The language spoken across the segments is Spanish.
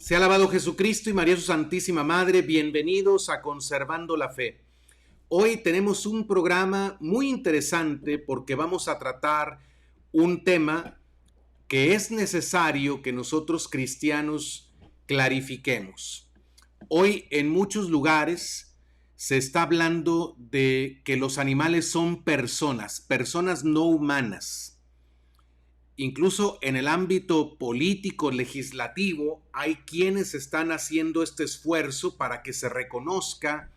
Sea alabado Jesucristo y María su Santísima Madre. Bienvenidos a Conservando la Fe. Hoy tenemos un programa muy interesante porque vamos a tratar un tema que es necesario que nosotros cristianos clarifiquemos. Hoy en muchos lugares se está hablando de que los animales son personas no humanas. Incluso en el ámbito político, legislativo, hay quienes están haciendo este esfuerzo para que se reconozca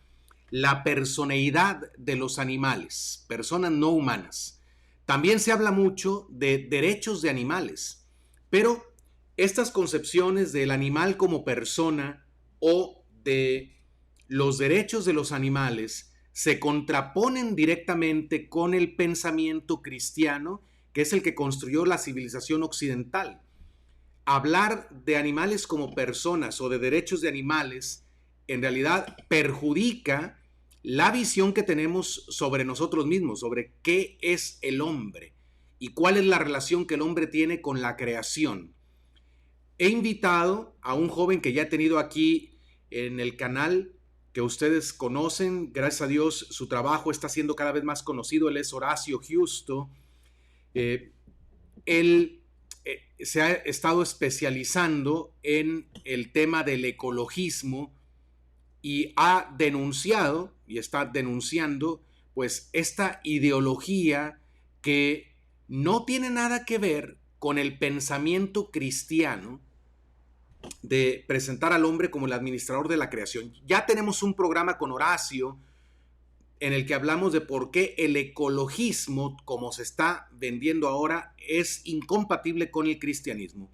la personeidad de los animales, personas no humanas. También se habla mucho de derechos de animales, pero estas concepciones del animal como persona o de los derechos de los animales se contraponen directamente con el pensamiento cristiano, que es el que construyó la civilización occidental. Hablar de animales como personas o de derechos de animales en realidad perjudica la visión que tenemos sobre nosotros mismos, sobre qué es el hombre y cuál es la relación que el hombre tiene con la creación. He invitado a un joven que ya he tenido aquí en el canal, que ustedes conocen. Gracias a Dios su trabajo está siendo cada vez más conocido. Él es Horacio Justo. Él se ha estado especializando en el tema del ecologismo y ha denunciado y está denunciando pues esta ideología que no tiene nada que ver con el pensamiento cristiano de presentar al hombre como el administrador de la creación. Ya tenemos un programa con Horacio en el que hablamos de por qué el ecologismo, como se está vendiendo ahora, es incompatible con el cristianismo.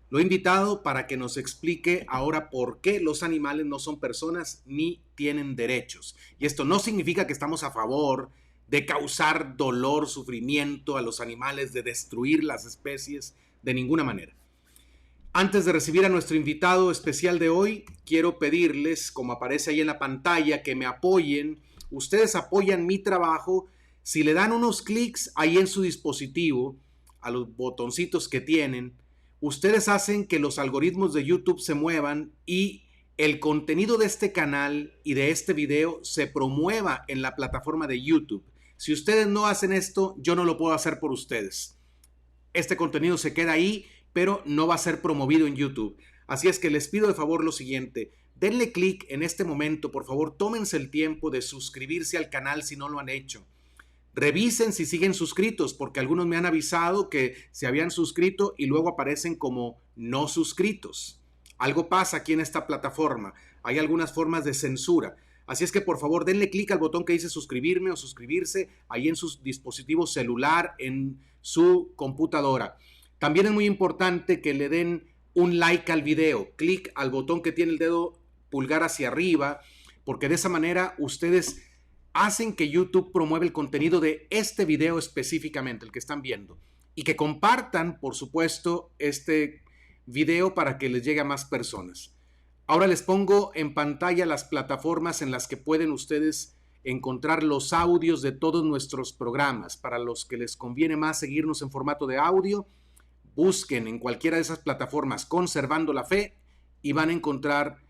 Lo he invitado para que nos explique ahora por qué los animales no son personas ni tienen derechos. Y esto no significa que estamos a favor de causar dolor, sufrimiento a los animales, de destruir las especies, de ninguna manera. Antes de recibir a nuestro invitado especial de hoy, quiero pedirles, como aparece ahí en la pantalla, que me apoyen. Ustedes apoyan mi trabajo si le dan unos clics ahí en su dispositivo, a los botoncitos que tienen. Ustedes hacen que los algoritmos de YouTube se muevan y el contenido de este canal y de este video se promueva en la plataforma de YouTube. Si ustedes no hacen esto, yo no lo puedo hacer por ustedes. Este contenido se queda ahí, pero no va a ser promovido en YouTube. Así es que les pido de favor lo siguiente: denle clic en este momento, por favor, tómense el tiempo de suscribirse al canal si no lo han hecho. Revisen si siguen suscritos, porque algunos me han avisado que se habían suscrito y luego aparecen como no suscritos. Algo pasa aquí en esta plataforma. Hay algunas formas de censura. Así es que por favor denle clic al botón que dice suscribirme o suscribirse ahí en su dispositivo celular, en su computadora. También es muy importante que le den un like al video, clic al botón que tiene el dedo pulgar hacia arriba, porque de esa manera ustedes hacen que YouTube promueva el contenido de este video específicamente, el que están viendo, y que compartan, por supuesto, este video para que les llegue a más personas. Ahora les pongo en pantalla las plataformas en las que pueden ustedes encontrar los audios de todos nuestros programas. Para los que les conviene más seguirnos en formato de audio, busquen en cualquiera de esas plataformas Conservando la Fe y van a encontrar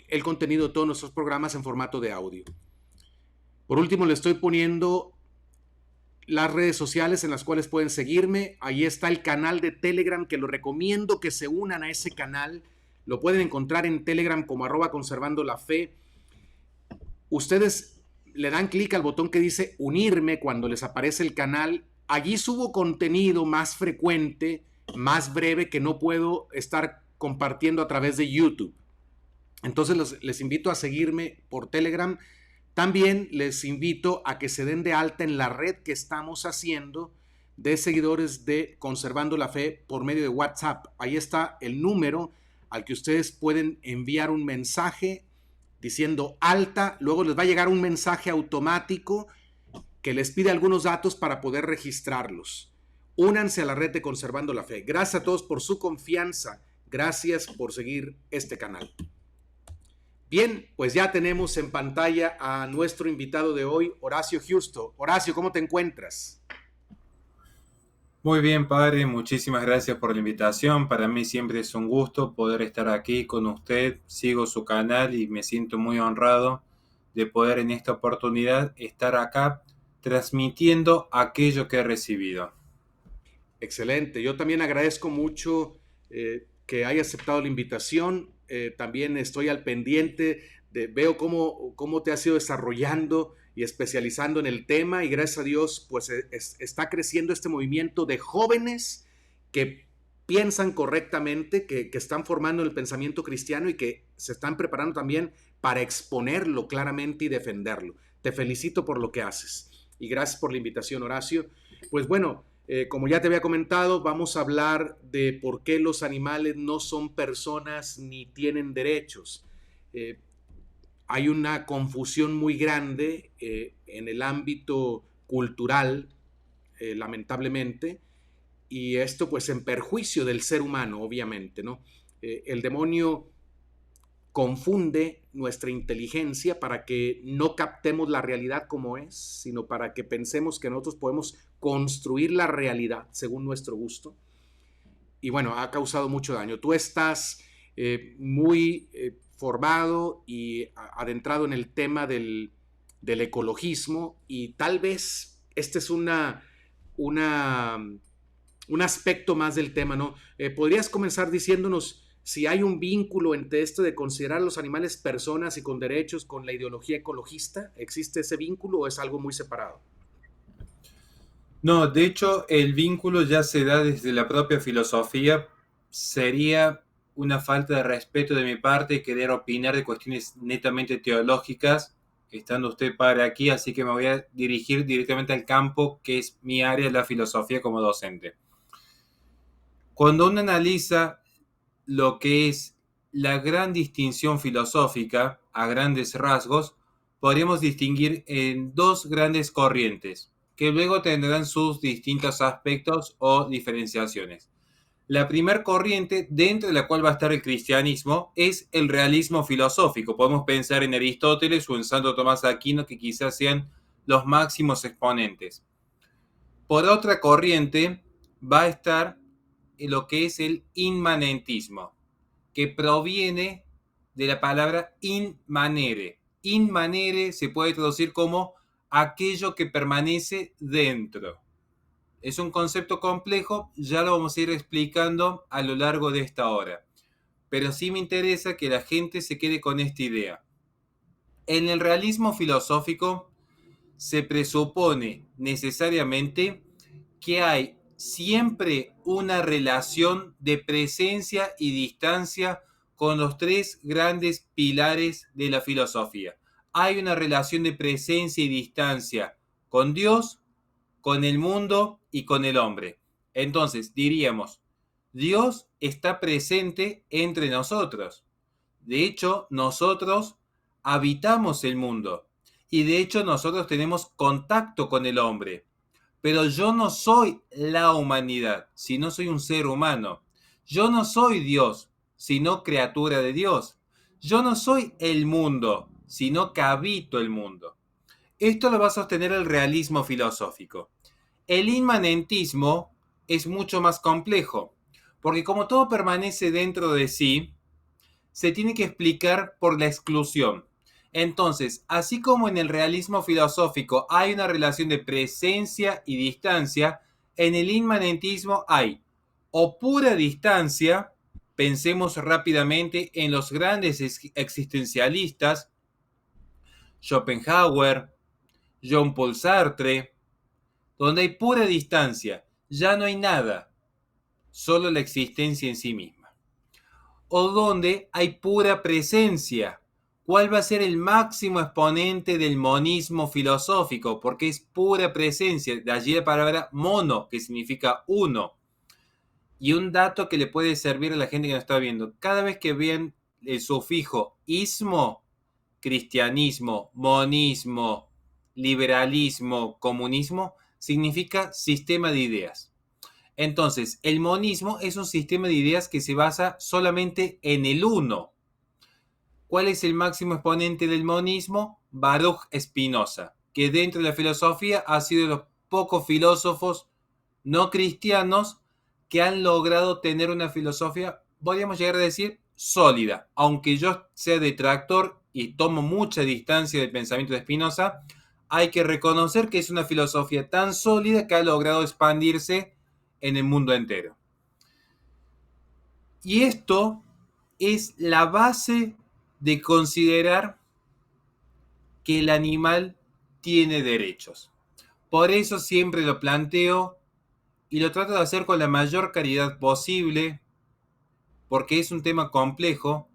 el contenido de todos nuestros programas en formato de audio. Por último, les estoy poniendo las redes sociales en las cuales pueden seguirme. Ahí está el canal de Telegram, que lo recomiendo que se unan a ese canal. Lo pueden encontrar en Telegram como @conservandolafe. Ustedes le dan clic al botón que dice unirme cuando les aparece el canal. Allí subo contenido más frecuente, más breve, que no puedo estar compartiendo a través de YouTube. Entonces les invito a seguirme por Telegram. También les invito a que se den de alta en la red que estamos haciendo de seguidores de Conservando la Fe por medio de WhatsApp. Ahí está el número al que ustedes pueden enviar un mensaje diciendo alta. Luego les va a llegar un mensaje automático que les pide algunos datos para poder registrarlos. Únanse a la red de Conservando la Fe. Gracias a todos por su confianza. Gracias por seguir este canal. Bien, pues ya tenemos en pantalla a nuestro invitado de hoy, Horacio Justo. Horacio, ¿cómo te encuentras? Muy bien, padre, muchísimas gracias por la invitación. Para mí siempre es un gusto poder estar aquí con usted. Sigo su canal y me siento muy honrado de poder en esta oportunidad estar acá transmitiendo aquello que he recibido. Excelente. Yo también agradezco mucho que haya aceptado la invitación. También estoy al pendiente veo cómo te has ido desarrollando y especializando en el tema y gracias a Dios pues está creciendo este movimiento de jóvenes que piensan correctamente, que están formando el pensamiento cristiano y que se están preparando también para exponerlo claramente y defenderlo. Te felicito por lo que haces y gracias por la invitación, Horacio. Pues bueno, como ya te había comentado, vamos a hablar de por qué los animales no son personas ni tienen derechos. Eh, Hay una confusión muy grande en el ámbito cultural, lamentablemente, y esto pues en perjuicio del ser humano, obviamente, ¿no? El demonio confunde nuestra inteligencia para que no captemos la realidad como es, sino para que pensemos que nosotros podemos construir la realidad según nuestro gusto. Y bueno, ha causado mucho daño. Tú estás muy formado y adentrado en el tema del ecologismo y tal vez este es una, un aspecto más del tema, ¿no? ¿Podrías comenzar diciéndonos si hay un vínculo entre esto de considerar a los animales personas y con derechos con la ideología ecologista? ¿Existe ese vínculo o es algo muy separado? No, de hecho, el vínculo ya se da desde la propia filosofía. Sería una falta de respeto de mi parte querer opinar de cuestiones netamente teológicas, estando usted para aquí, así que me voy a dirigir directamente al campo que es mi área, la filosofía como docente. Cuando uno analiza lo que es la gran distinción filosófica a grandes rasgos, podríamos distinguir en dos grandes corrientes, que luego tendrán sus distintos aspectos o diferenciaciones. La primera corriente, dentro de la cual va a estar el cristianismo, es el realismo filosófico. Podemos pensar en Aristóteles o en Santo Tomás de Aquino, que quizás sean los máximos exponentes. Por otra corriente, va a estar lo que es el inmanentismo, que proviene de la palabra inmanere. Inmanere se puede traducir como aquello que permanece dentro. Es un concepto complejo, ya lo vamos a ir explicando a lo largo de esta hora. Pero sí me interesa que la gente se quede con esta idea. En el realismo filosófico se presupone necesariamente que hay siempre una relación de presencia y distancia con los tres grandes pilares de la filosofía. Hay una relación de presencia y distancia con Dios, con el mundo y con el hombre. Entonces, diríamos, Dios está presente entre nosotros. De hecho, nosotros habitamos el mundo y de hecho nosotros tenemos contacto con el hombre. Pero yo no soy la humanidad, sino soy un ser humano. Yo no soy Dios, sino criatura de Dios. Yo no soy el mundo, sino que habito el mundo. Esto lo va a sostener el realismo filosófico. El inmanentismo es mucho más complejo, porque como todo permanece dentro de sí, se tiene que explicar por la exclusión. Entonces, así como en el realismo filosófico hay una relación de presencia y distancia, en el inmanentismo hay o pura distancia, pensemos rápidamente en los grandes existencialistas, Schopenhauer, Jean-Paul Sartre, donde hay pura distancia, ya no hay nada, solo la existencia en sí misma. O donde hay pura presencia. ¿Cuál va a ser el máximo exponente del monismo filosófico? Porque es pura presencia, de allí la palabra mono, que significa uno. Y un dato que le puede servir a la gente que nos está viendo, cada vez que vean el sufijo ismo, cristianismo, monismo, liberalismo, comunismo, significa sistema de ideas. Entonces, el monismo es un sistema de ideas que se basa solamente en el uno. ¿Cuál es el máximo exponente del monismo? Baruch Spinoza, que dentro de la filosofía ha sido de los pocos filósofos no cristianos que han logrado tener una filosofía, podríamos llegar a decir, sólida. Aunque yo sea detractor y tomo mucha distancia del pensamiento de Spinoza, hay que reconocer que es una filosofía tan sólida que ha logrado expandirse en el mundo entero. Y esto es la base de considerar que el animal tiene derechos. Por eso siempre lo planteo y lo trato de hacer con la mayor claridad posible, porque es un tema complejo.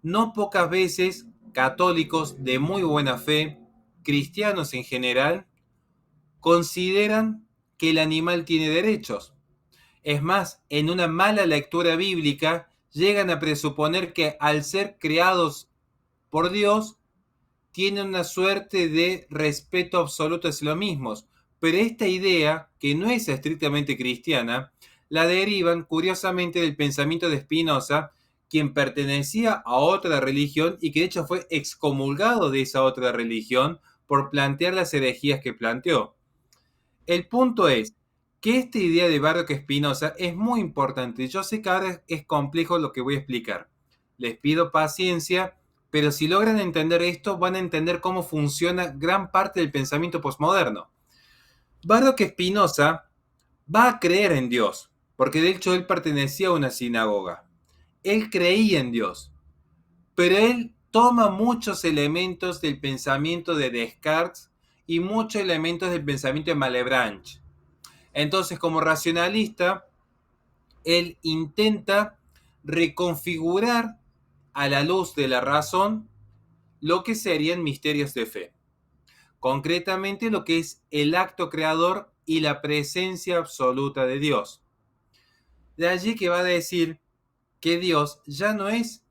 No pocas veces católicos de muy buena fe, cristianos en general, consideran que el animal tiene derechos. Es más, en una mala lectura bíblica llegan a presuponer que al ser creados por Dios, tienen una suerte de respeto absoluto hacia los mismos. Pero esta idea, que no es estrictamente cristiana, la derivan curiosamente del pensamiento de Spinoza, quien pertenecía a otra religión y que de hecho fue excomulgado de esa otra religión por plantear las herejías que planteó. El punto es que esta idea de Baruch Spinoza es muy importante. Yo sé que ahora es complejo lo que voy a explicar. Les pido paciencia, pero si logran entender esto, van a entender cómo funciona gran parte del pensamiento postmoderno. Baruch Spinoza va a creer en Dios, porque de hecho él pertenecía a una sinagoga. Él creía en Dios, pero él toma muchos elementos del pensamiento de Descartes y muchos elementos del pensamiento de Malebranche. Entonces, como racionalista, él intenta reconfigurar a la luz de la razón lo que serían misterios de fe. Concretamente, lo que es el acto creador y la presencia absoluta de Dios. De allí que va a decir que Dios ya no es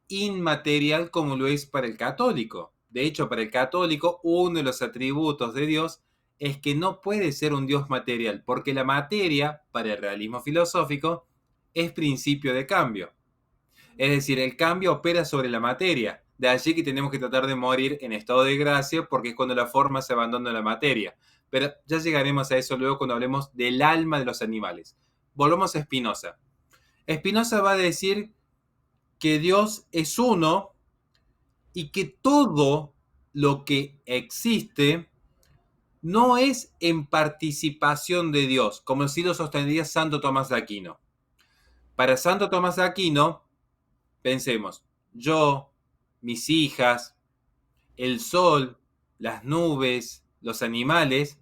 inmaterial como lo es para el católico. De hecho, para el católico, uno de los atributos de Dios es que no puede ser un Dios material, porque la materia, para el realismo filosófico, es principio de cambio. Es decir, el cambio opera sobre la materia. De allí que tenemos que tratar de morir en estado de gracia, porque es cuando la forma se abandona la materia. Pero ya llegaremos a eso luego cuando hablemos del alma de los animales. Volvamos a Spinoza. Spinoza va a decir que Dios es uno y que todo lo que existe no es en participación de Dios, como si lo sostendría Santo Tomás de Aquino. Para Santo Tomás de Aquino, pensemos, yo, mis hijas, el sol, las nubes, los animales,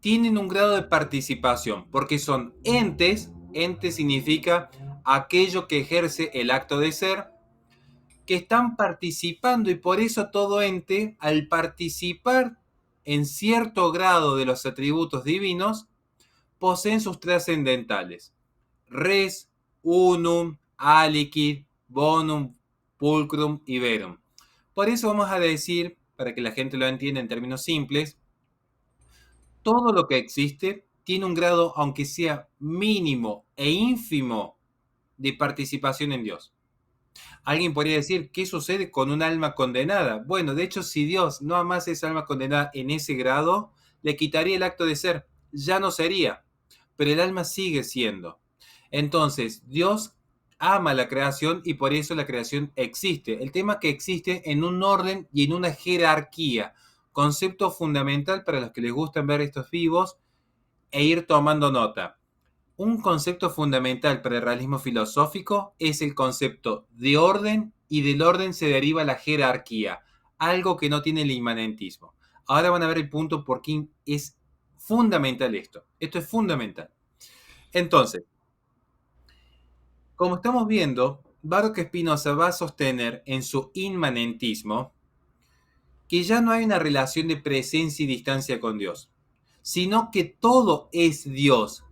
tienen un grado de participación, porque son entes, ente significa aquello que ejerce el acto de ser, que están participando y por eso todo ente, al participar en cierto grado de los atributos divinos, poseen sus trascendentales. Res, unum, aliquid, bonum, pulcrum y verum. Por eso vamos a decir, para que la gente lo entienda en términos simples, todo lo que existe tiene un grado, aunque sea mínimo e ínfimo, de participación en Dios. Alguien podría decir, ¿qué sucede con un alma condenada? Bueno, de hecho, si Dios no amase esa alma condenada en ese grado, le quitaría el acto de ser. Ya no sería, pero el alma sigue siendo. Entonces, Dios ama la creación y por eso la creación existe. El tema es que existe en un orden y en una jerarquía. Concepto fundamental para los que les gustan ver estos vivos e ir tomando nota. Un concepto fundamental para el realismo filosófico es el concepto de orden y del orden se deriva la jerarquía, algo que no tiene el inmanentismo. Ahora van a ver el punto por qué es fundamental esto. Esto es fundamental. Entonces, como estamos viendo, Baruch Spinoza va a sostener en su inmanentismo que ya no hay una relación de presencia y distancia con Dios, sino que todo es Dios.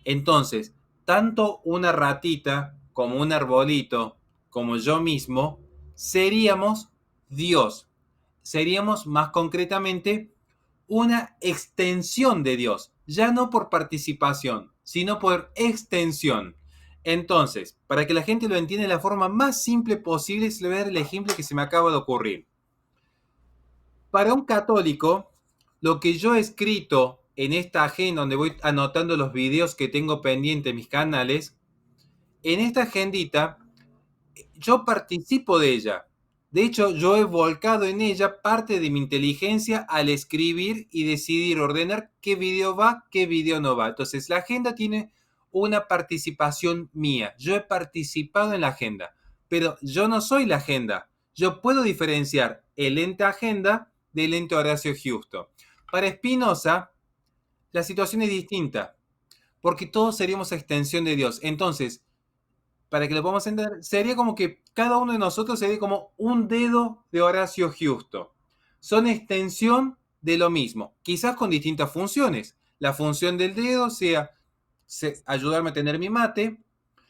Entonces, tanto una ratita como un arbolito, como yo mismo, seríamos Dios. Seríamos más concretamente una extensión de Dios, ya no por participación, sino por extensión. Entonces, para que la gente lo entienda de la forma más simple posible, se le voy a dar el ejemplo que se me acaba de ocurrir. Para un católico, lo que yo he escrito en esta agenda donde voy anotando los videos que tengo pendientes en mis canales, en esta agendita yo participo de ella. De hecho, yo he volcado en ella parte de mi inteligencia al escribir y decidir ordenar qué video va, qué video no va. Entonces, la agenda tiene una participación mía. Yo he participado en la agenda, pero yo no soy la agenda. Yo puedo diferenciar el ente agenda del ente Horacio Houston. Para Spinoza, la situación es distinta, porque todos seríamos extensión de Dios. Entonces, para que lo podamos entender, sería como que cada uno de nosotros sería como un dedo de Horacio Giusto. Son extensión de lo mismo, quizás con distintas funciones. La función del dedo sea ayudarme a tener mi mate,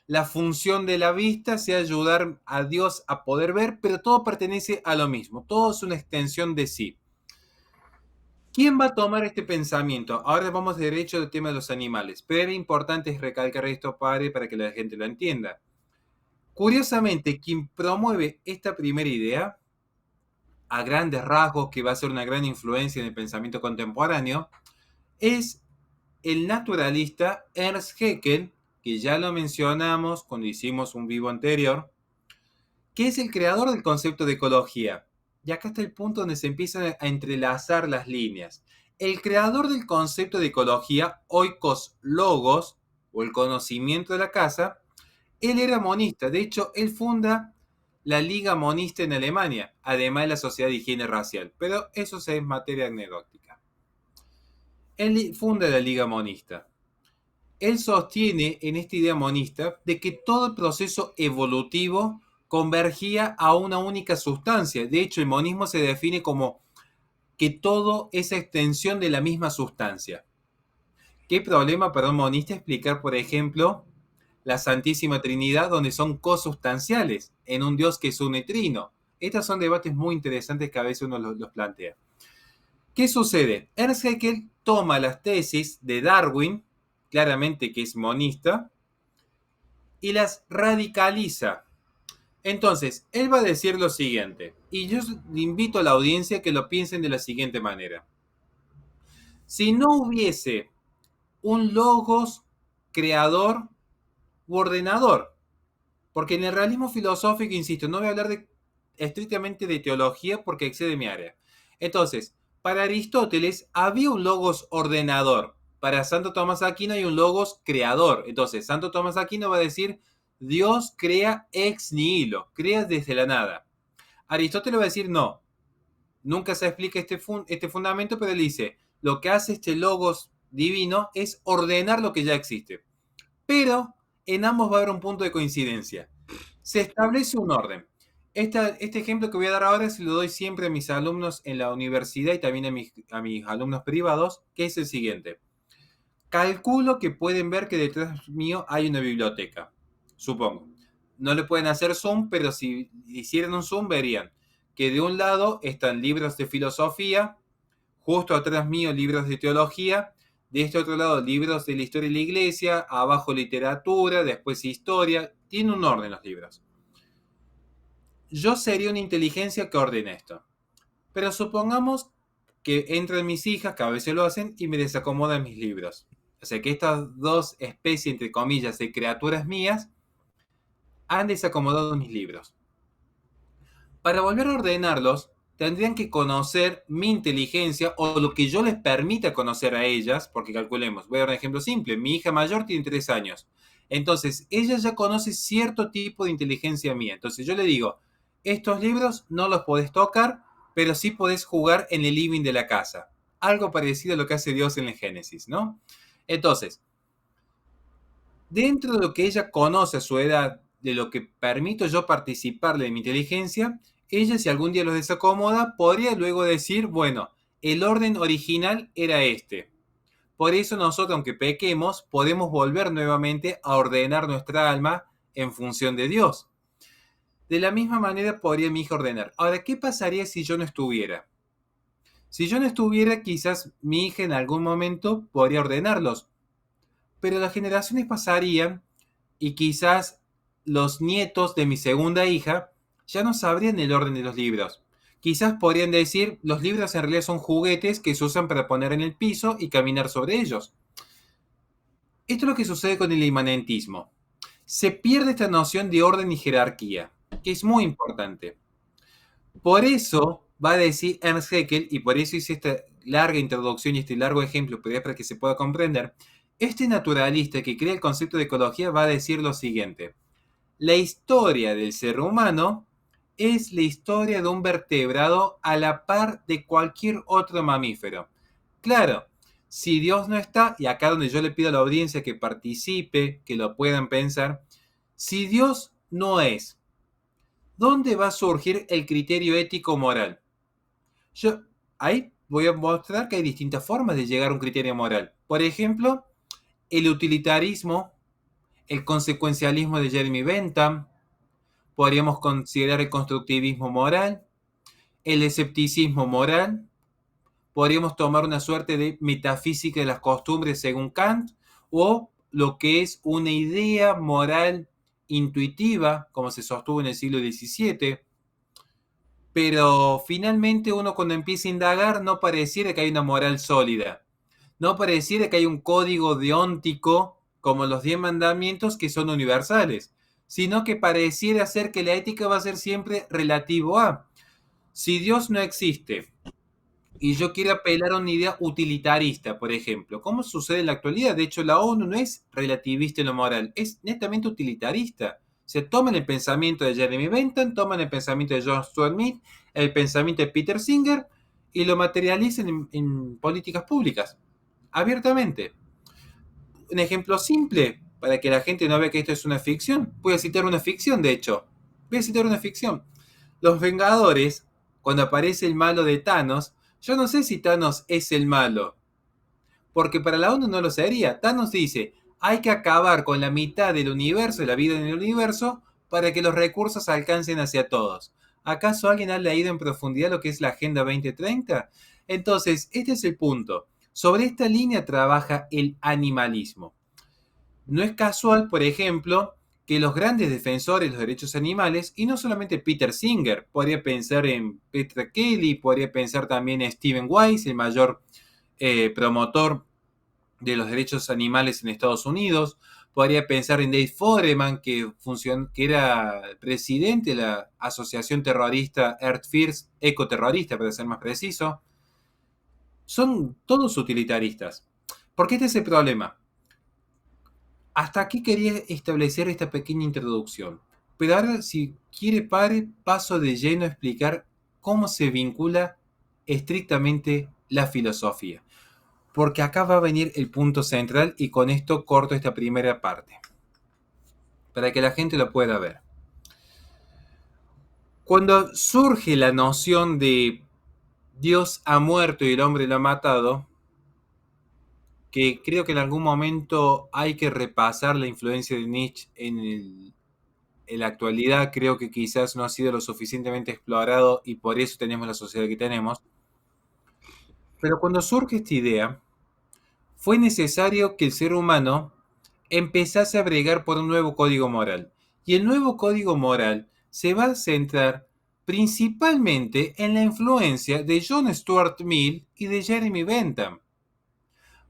la función de la vista sea ayudar a Dios a poder ver, pero todo pertenece a lo mismo, todo es una extensión de sí. ¿Quién va a tomar este pensamiento? Ahora vamos derecho al tema de los animales, pero era importante recalcar esto, padre, para que la gente lo entienda. Curiosamente, quien promueve esta primera idea, a grandes rasgos, que va a ser una gran influencia en el pensamiento contemporáneo, es el naturalista Ernst Haeckel, que ya lo mencionamos cuando hicimos un vivo anterior, que es el creador del concepto de ecología. Y acá está el punto donde se empiezan a entrelazar las líneas. El creador del concepto de ecología, oikos logos, o el conocimiento de la casa, él era monista. De hecho, él funda la Liga Monista en Alemania, además de la Sociedad de Higiene Racial. Pero eso es materia anecdótica. Él funda la Liga Monista. Él sostiene en esta idea monista de que todo el proceso evolutivo convergía a una única sustancia. De hecho, el monismo se define como que todo es extensión de la misma sustancia. ¿Qué problema para un monista explicar, por ejemplo, la Santísima Trinidad, donde son cosustanciales en un Dios que es un trino? Estos son debates muy interesantes que a veces uno los plantea. ¿Qué sucede? Ernst Haeckel toma las tesis de Darwin, claramente que es monista, y las radicaliza. Entonces, él va a decir lo siguiente, y yo invito a la audiencia que lo piensen de la siguiente manera. Si no hubiese un logos creador u ordenador, porque en el realismo filosófico, insisto, no voy a hablar estrictamente de teología porque excede mi área. Entonces, para Aristóteles había un logos ordenador. Para Santo Tomás Aquino hay un logos creador. Entonces, Santo Tomás Aquino va a decir, Dios crea ex nihilo, crea desde la nada. Aristóteles va a decir, no, nunca se explica este fundamento, pero él dice, lo que hace este logos divino es ordenar lo que ya existe. Pero en ambos va a haber un punto de coincidencia. Se establece un orden. Este ejemplo que voy a dar ahora se lo doy siempre a mis alumnos en la universidad y también a mis alumnos privados, que es el siguiente. Calculo que pueden ver que detrás mío hay una biblioteca, supongo. No le pueden hacer zoom, pero si hicieran un zoom verían que de un lado están libros de filosofía, justo atrás mío libros de teología, de este otro lado libros de la historia de la iglesia, abajo literatura, después historia, tiene un orden los libros. Yo sería una inteligencia que ordene esto. Pero supongamos que entran mis hijas, que a veces lo hacen, y me desacomodan mis libros. O sea que estas dos especies, entre comillas, de criaturas mías, han desacomodado mis libros. Para volver a ordenarlos, tendrían que conocer mi inteligencia o lo que yo les permita conocer a ellas, porque calculemos, voy a dar un ejemplo simple, mi hija mayor tiene 3 años. Entonces, ella ya conoce cierto tipo de inteligencia mía. Entonces yo le digo, estos libros no los podés tocar, pero sí podés jugar en el living de la casa. Algo parecido a lo que hace Dios en el Génesis, ¿no? Entonces, dentro de lo que ella conoce a su edad, de lo que permito yo participarle de mi inteligencia, ella, si algún día los desacomoda, podría luego decir, bueno, el orden original era este. Por eso nosotros, aunque pequemos, podemos volver nuevamente a ordenar nuestra alma en función de Dios. De la misma manera podría mi hija ordenar. Ahora, ¿qué pasaría si yo no estuviera? Si yo no estuviera, quizás mi hija en algún momento podría ordenarlos. Pero las generaciones pasarían y quizás los nietos de mi segunda hija ya no sabrían el orden de los libros. Quizás podrían decir, los libros en realidad son juguetes que se usan para poner en el piso y caminar sobre ellos. Esto es lo que sucede con el inmanentismo. Se pierde esta noción de orden y jerarquía, que es muy importante. Por eso va a decir Ernst Haeckel, y por eso hice esta larga introducción y este largo ejemplo, pero es para que se pueda comprender, este naturalista que crea el concepto de ecología va a decir lo siguiente: la historia del ser humano es la historia de un vertebrado a la par de cualquier otro mamífero. Claro, si Dios no está, y acá donde yo le pido a la audiencia que participe, que lo puedan pensar, si Dios no es, ¿dónde va a surgir el criterio ético moral? Yo ahí voy a mostrar que hay distintas formas de llegar a un criterio moral. Por ejemplo, el utilitarismo, el consecuencialismo de Jeremy Bentham, podríamos considerar el constructivismo moral, el escepticismo moral, podríamos tomar una suerte de metafísica de las costumbres según Kant, o lo que es una idea moral intuitiva, como se sostuvo en el siglo XVII, pero finalmente uno cuando empieza a indagar no pareciera que hay una moral sólida, no pareciera que hay un código deóntico como los 10 mandamientos que son universales, sino que pareciera ser que la ética va a ser siempre relativo a. Si Dios no existe y yo quiero apelar a una idea utilitarista, por ejemplo, ¿cómo sucede en la actualidad? De hecho, la ONU no es relativista en lo moral, es netamente utilitarista. Se toman el pensamiento de Jeremy Bentham, toman el pensamiento de John Stuart Mill, el pensamiento de Peter Singer y lo materializan en políticas públicas, abiertamente. Un ejemplo simple, para que la gente no vea que esto es una ficción. Voy a citar una ficción, de hecho. Voy a citar una ficción. Los Vengadores, cuando aparece el malo de Thanos, yo no sé si Thanos es el malo, porque para la ONU no lo sería. Thanos dice, hay que acabar con la mitad del universo, de la vida en el universo, para que los recursos alcancen hacia todos. ¿Acaso alguien ha leído en profundidad lo que es la Agenda 2030? Entonces, este es el punto. Sobre esta línea trabaja el animalismo. No es casual, por ejemplo, que los grandes defensores de los derechos animales, y no solamente Peter Singer, podría pensar en Petra Kelly, podría pensar también en Steven Wise, el mayor promotor de los derechos animales en Estados Unidos, podría pensar en Dave Foreman, que era presidente de la asociación terrorista Earth First, ecoterrorista para ser más preciso. Son todos utilitaristas. ¿Por qué este es el problema? Hasta aquí quería establecer esta pequeña introducción, pero ahora si quiere paso de lleno a explicar cómo se vincula estrictamente la filosofía, porque acá va a venir el punto central y con esto corto esta primera parte, para que la gente lo pueda ver. Cuando surge la noción de Dios ha muerto y el hombre lo ha matado, que creo que en algún momento hay que repasar la influencia de Nietzsche en la actualidad, creo que quizás no ha sido lo suficientemente explorado y por eso tenemos la sociedad que tenemos. Pero cuando surge esta idea, fue necesario que el ser humano empezase a bregar por un nuevo código moral. Y el nuevo código moral se va a centrar principalmente en la influencia de John Stuart Mill y de Jeremy Bentham,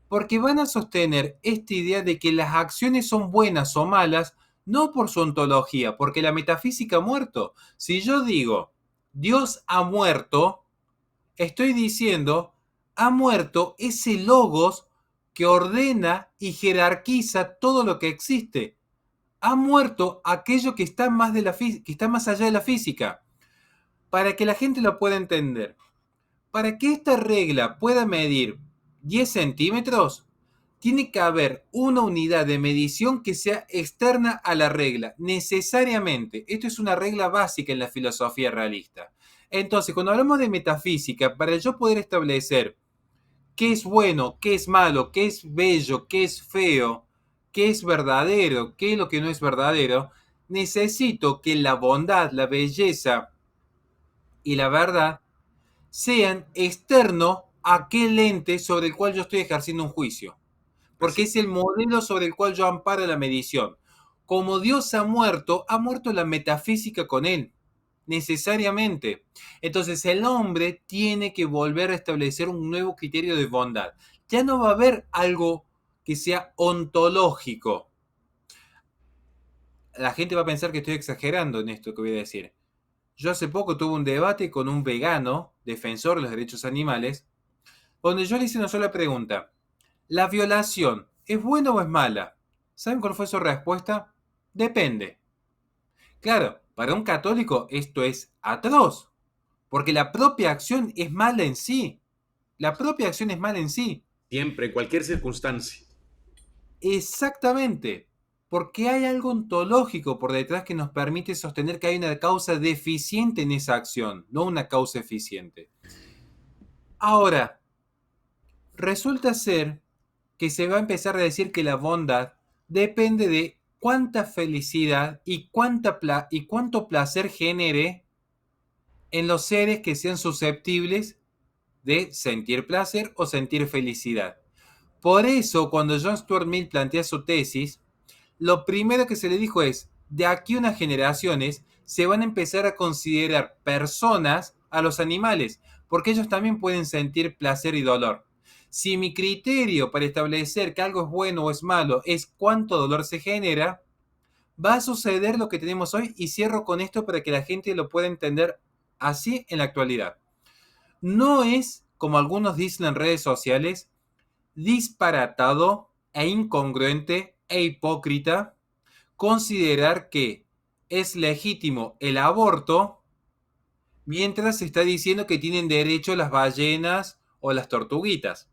porque van a sostener esta idea de que las acciones son buenas o malas no por su ontología, porque la metafísica ha muerto. Si yo digo Dios ha muerto, estoy diciendo ha muerto ese logos que ordena y jerarquiza todo lo que existe. Ha muerto aquello que está que está más allá de la física. Para que la gente lo pueda entender, para que esta regla pueda medir 10 centímetros, tiene que haber una unidad de medición que sea externa a la regla, necesariamente. Esto es una regla básica en la filosofía realista. Entonces, cuando hablamos de metafísica, para yo poder establecer qué es bueno, qué es malo, qué es bello, qué es feo, qué es verdadero, qué es lo que no es verdadero, necesito que la bondad, la belleza y la verdad sean externo a aquel ente sobre el cual yo estoy ejerciendo un juicio, porque es el modelo sobre el cual yo amparo la medición. Como Dios ha muerto la metafísica con él. necesariamente. Entonces el hombre tiene que volver a establecer un nuevo criterio de bondad. Ya no va a haber algo que sea ontológico. La gente va a pensar que estoy exagerando en esto que voy a decir. Yo hace poco tuve un debate con un vegano, defensor de los derechos animales, donde yo le hice una sola pregunta. ¿La violación es buena o es mala? ¿Saben cuál fue su respuesta? Depende. Claro, para un católico esto es atroz, porque la propia acción es mala en sí. La propia acción es mala en sí. Siempre, en cualquier circunstancia. Exactamente, porque hay algo ontológico por detrás que nos permite sostener que hay una causa deficiente en esa acción, no una causa eficiente. Ahora, resulta ser que se va a empezar a decir que la bondad depende de cuánta felicidad y cuánto placer genere en los seres que sean susceptibles de sentir placer o sentir felicidad. Por eso, cuando John Stuart Mill plantea su tesis, lo primero que se le dijo es, de aquí a unas generaciones se van a empezar a considerar personas a los animales, porque ellos también pueden sentir placer y dolor. Si mi criterio para establecer que algo es bueno o es malo es cuánto dolor se genera, va a suceder lo que tenemos hoy y cierro con esto para que la gente lo pueda entender así en la actualidad. No es, como algunos dicen en redes sociales, disparatado e incongruente e hipócrita considerar que es legítimo el aborto mientras se está diciendo que tienen derecho las ballenas o las tortuguitas.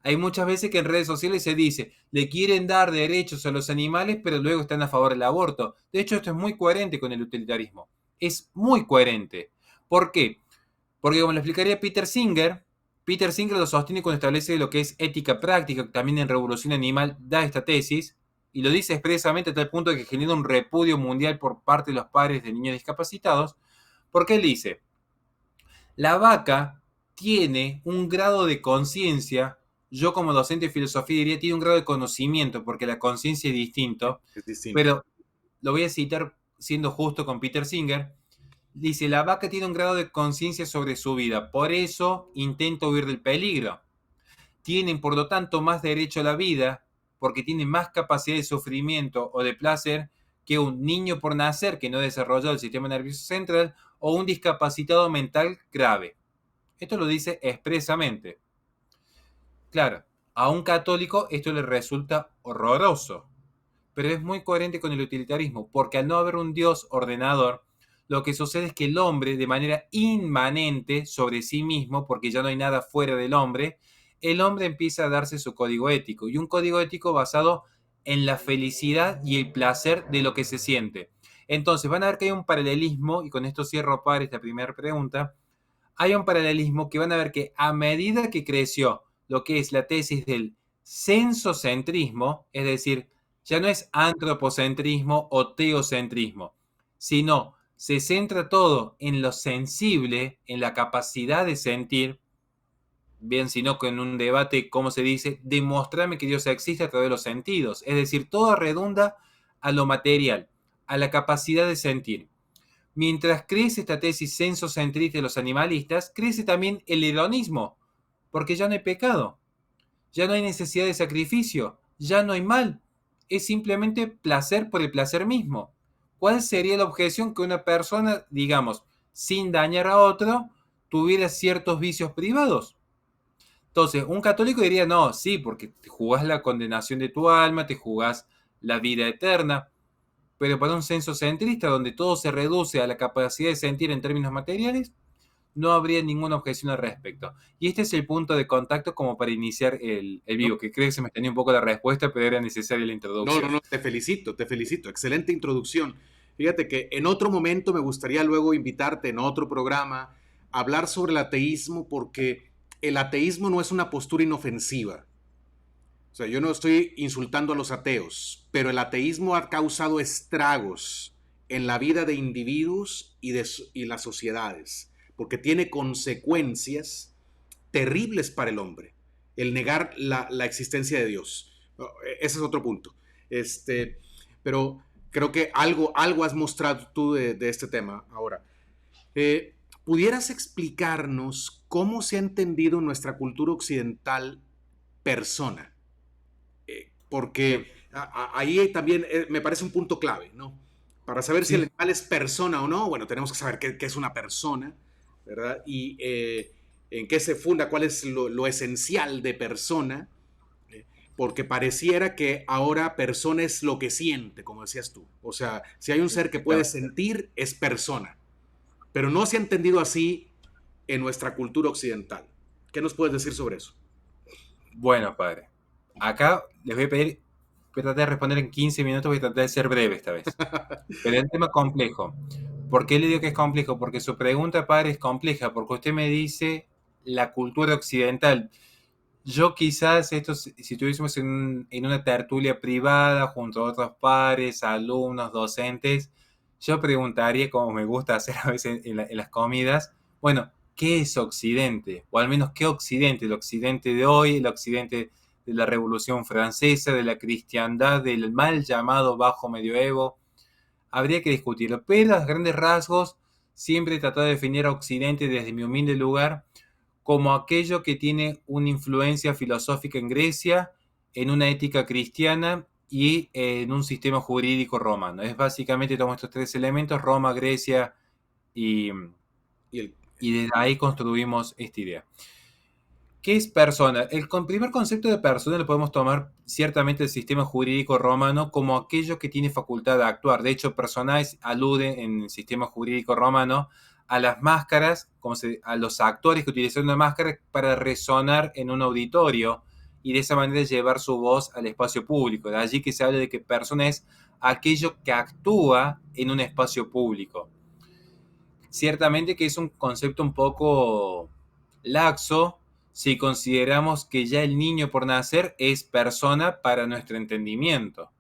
Hay muchas veces que en redes sociales se dice, le quieren dar derechos a los animales, pero luego están a favor del aborto. De hecho, esto es muy coherente con el utilitarismo. Es muy coherente. ¿Por qué? Porque como lo explicaría Peter Singer lo sostiene cuando establece lo que es ética práctica, que también en Revolución Animal da esta tesis, y lo dice expresamente a tal punto de que genera un repudio mundial por parte de los padres de niños discapacitados, porque él dice, la vaca tiene un grado de conciencia, yo como docente de filosofía diría, tiene un grado de conocimiento, porque la conciencia es distinto, Es distinto. pero lo voy a citar siendo justo con Peter Singer, dice, la vaca tiene un grado de conciencia sobre su vida, por eso intenta huir del peligro. Tienen, por lo tanto, más derecho a la vida, porque tienen más capacidad de sufrimiento o de placer que un niño por nacer que no ha desarrollado el sistema nervioso central o un discapacitado mental grave. Esto lo dice expresamente. Claro, a un católico esto le resulta horroroso, pero es muy coherente con el utilitarismo, porque al no haber un Dios ordenador, lo que sucede es que el hombre, de manera inmanente sobre sí mismo, porque ya no hay nada fuera del hombre, el hombre empieza a darse su código ético, y un código ético basado en la felicidad y el placer de lo que se siente. Entonces van a ver que hay un paralelismo, y con esto cierro para esta primera pregunta, hay un paralelismo que van a ver que a medida que creció lo que es la tesis del sensocentrismo, es decir, ya no es antropocentrismo o teocentrismo, sino se centra todo en lo sensible, en la capacidad de sentir, bien, sino que en un debate, ¿cómo se dice? Demostrarme que Dios existe a través de los sentidos. Es decir, todo redunda a lo material, a la capacidad de sentir. Mientras crece esta tesis sensocentrista de los animalistas, crece también el hedonismo, porque ya no hay pecado, ya no hay necesidad de sacrificio, ya no hay mal, es simplemente placer por el placer mismo. ¿Cuál sería la objeción que una persona, digamos, sin dañar a otro, tuviera ciertos vicios privados? Entonces, un católico diría, no, sí, porque te jugás la condenación de tu alma, te jugás la vida eterna, pero para un sensocentrista donde todo se reduce a la capacidad de sentir en términos materiales, no habría ninguna objeción al respecto. Y este es el punto de contacto como para iniciar el No, vivo, que creo que se me tenía un poco la respuesta, pero era necesaria la introducción. no, te felicito, te felicito. Excelente introducción. Fíjate que en otro momento me gustaría luego invitarte en otro programa a hablar sobre el ateísmo porque el ateísmo no es una postura inofensiva. O sea, yo no estoy insultando a los ateos, pero el ateísmo ha causado estragos en la vida de individuos y las sociedades, porque tiene consecuencias terribles para el hombre, el negar la existencia de Dios. Ese es otro punto. Pero creo que algo has mostrado tú de este tema ahora. ¿Pudieras explicarnos cómo se ha entendido en nuestra cultura occidental persona? Sí, Porque ahí también me parece un punto clave, ¿no? Para saber si el sí, animal es persona o no, bueno, tenemos que saber qué es una persona, ¿verdad? Y en qué se funda, cuál es lo esencial de persona, eh, porque pareciera que ahora persona es lo que siente, como decías tú. O sea, si hay un ser que puede exactamente. sentir, es persona. Pero no se ha entendido así en nuestra cultura occidental. ¿Qué nos puedes decir sobre eso? Bueno, padre, acá les voy a pedir, voy a tratar de responder en 15 minutos, voy a tratar de ser breve esta vez. Pero es un tema complejo. ¿Por qué le digo que es complejo? Porque su pregunta, padre, es compleja, porque usted me dice la cultura occidental. Yo quizás esto, si estuviésemos en una tertulia privada junto a otros padres, alumnos, docentes, yo preguntaría, como me gusta hacer a veces en las comidas, bueno, ¿qué es Occidente? O al menos, ¿qué Occidente? El Occidente de hoy, el Occidente de la Revolución Francesa, de la cristiandad, del mal llamado Bajo Medioevo. Habría que discutirlo, pero a grandes rasgos siempre he tratado de definir a Occidente desde mi humilde lugar como aquello que tiene una influencia filosófica en Grecia, en una ética cristiana y en un sistema jurídico romano. Es básicamente tomo estos tres elementos, Roma, Grecia y, Y el, y desde ahí construimos esta idea. ¿Qué es persona? Primer concepto de persona lo podemos tomar ciertamente el sistema jurídico romano como aquello que tiene facultad de actuar. De hecho, personaes alude en el sistema jurídico romano a las máscaras, a los actores que utilizan una máscara para resonar en un auditorio y de esa manera llevar su voz al espacio público. De allí que se habla de que persona es aquello que actúa en un espacio público. Ciertamente que es un concepto un poco laxo si consideramos que ya el niño por nacer es persona para nuestro entendimiento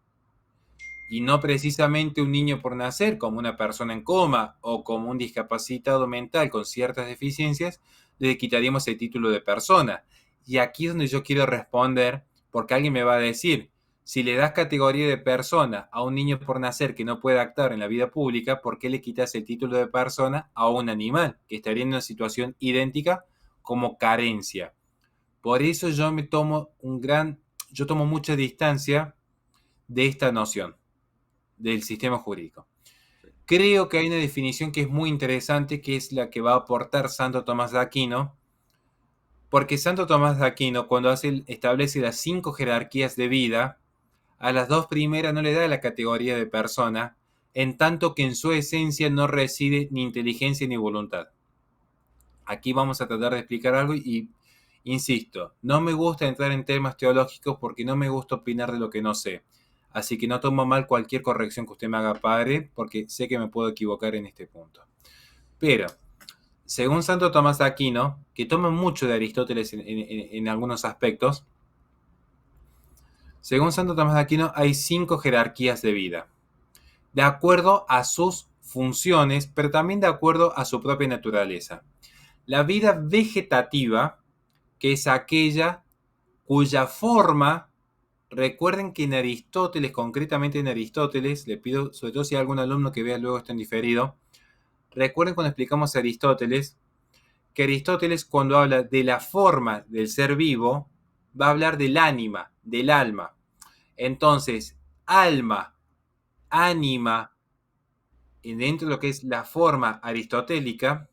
y no precisamente un niño por nacer como una persona en coma o como un discapacitado mental con ciertas deficiencias, le quitaríamos el título de persona. Y aquí es donde yo quiero responder, porque alguien me va a decir, si le das categoría de persona a un niño por nacer que no puede actuar en la vida pública, ¿por qué le quitas el título de persona a un animal que estaría en una situación idéntica como carencia? Por eso yo tomo mucha distancia de esta noción del sistema jurídico. Creo que hay una definición que es muy interesante, que es la que va a aportar Santo Tomás de Aquino, porque Santo Tomás de Aquino, cuando establece las 5 jerarquías de vida, a las dos primeras no le da la categoría de persona, en tanto que en su esencia no reside ni inteligencia ni voluntad. Aquí vamos a tratar de explicar algo y, insisto, no me gusta entrar en temas teológicos porque no me gusta opinar de lo que no sé. Así que no tomo mal cualquier corrección que usted me haga, padre, porque sé que me puedo equivocar en este punto. Pero, según Santo Tomás de Aquino, que toma mucho de Aristóteles en algunos aspectos, según Santo Tomás de Aquino hay 5 jerarquías de vida, de acuerdo a sus funciones, pero también de acuerdo a su propia naturaleza. La vida vegetativa, que es aquella cuya forma, recuerden que en Aristóteles, concretamente en Aristóteles, le pido, sobre todo si hay algún alumno que vea luego esto en diferido, recuerden cuando explicamos a Aristóteles, que Aristóteles cuando habla de la forma del ser vivo, va a hablar del ánima, del alma. Entonces, alma, ánima, y dentro de lo que es la forma aristotélica,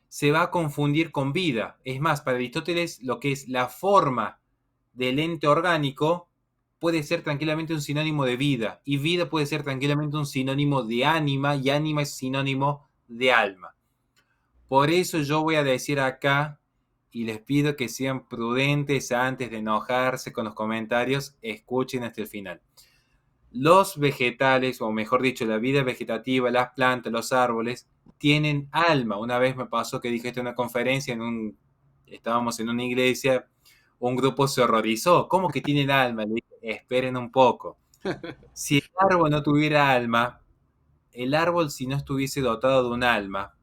se va a confundir con vida. Es más, para Aristóteles lo que es la forma del ente orgánico puede ser tranquilamente un sinónimo de vida y vida puede ser tranquilamente un sinónimo de ánima y ánima es sinónimo de alma. Por eso yo voy a decir acá y les pido que sean prudentes antes de enojarse con los comentarios, escuchen hasta el final. Los vegetales, o mejor dicho, la vida vegetativa, las plantas, los árboles, tienen alma. Una vez me pasó que dije esto en una conferencia, estábamos en una iglesia, un grupo se horrorizó. ¿Cómo que tienen alma? Le dije, esperen un poco. Si el árbol no tuviera alma, el árbol si no estuviese dotado de un alma,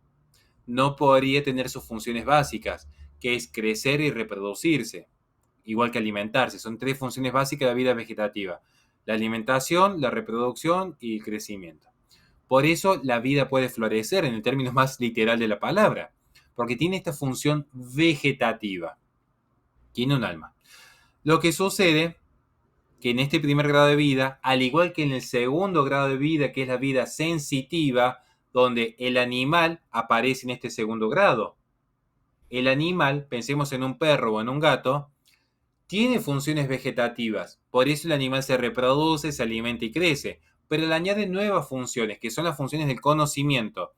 no podría tener sus funciones básicas, que es crecer y reproducirse, igual que alimentarse. Son 3 funciones básicas de la vida vegetativa: la alimentación, la reproducción y el crecimiento. Por eso la vida puede florecer en el término más literal de la palabra, porque tiene esta función vegetativa, tiene un alma. Lo que sucede que en este primer grado de vida, al igual que en el segundo grado de vida, que es la vida sensitiva, donde el animal aparece en este segundo grado. El animal, pensemos en un perro o en un gato, tiene funciones vegetativas, por eso el animal se reproduce, se alimenta y crece, pero le añade nuevas funciones, que son las funciones del conocimiento.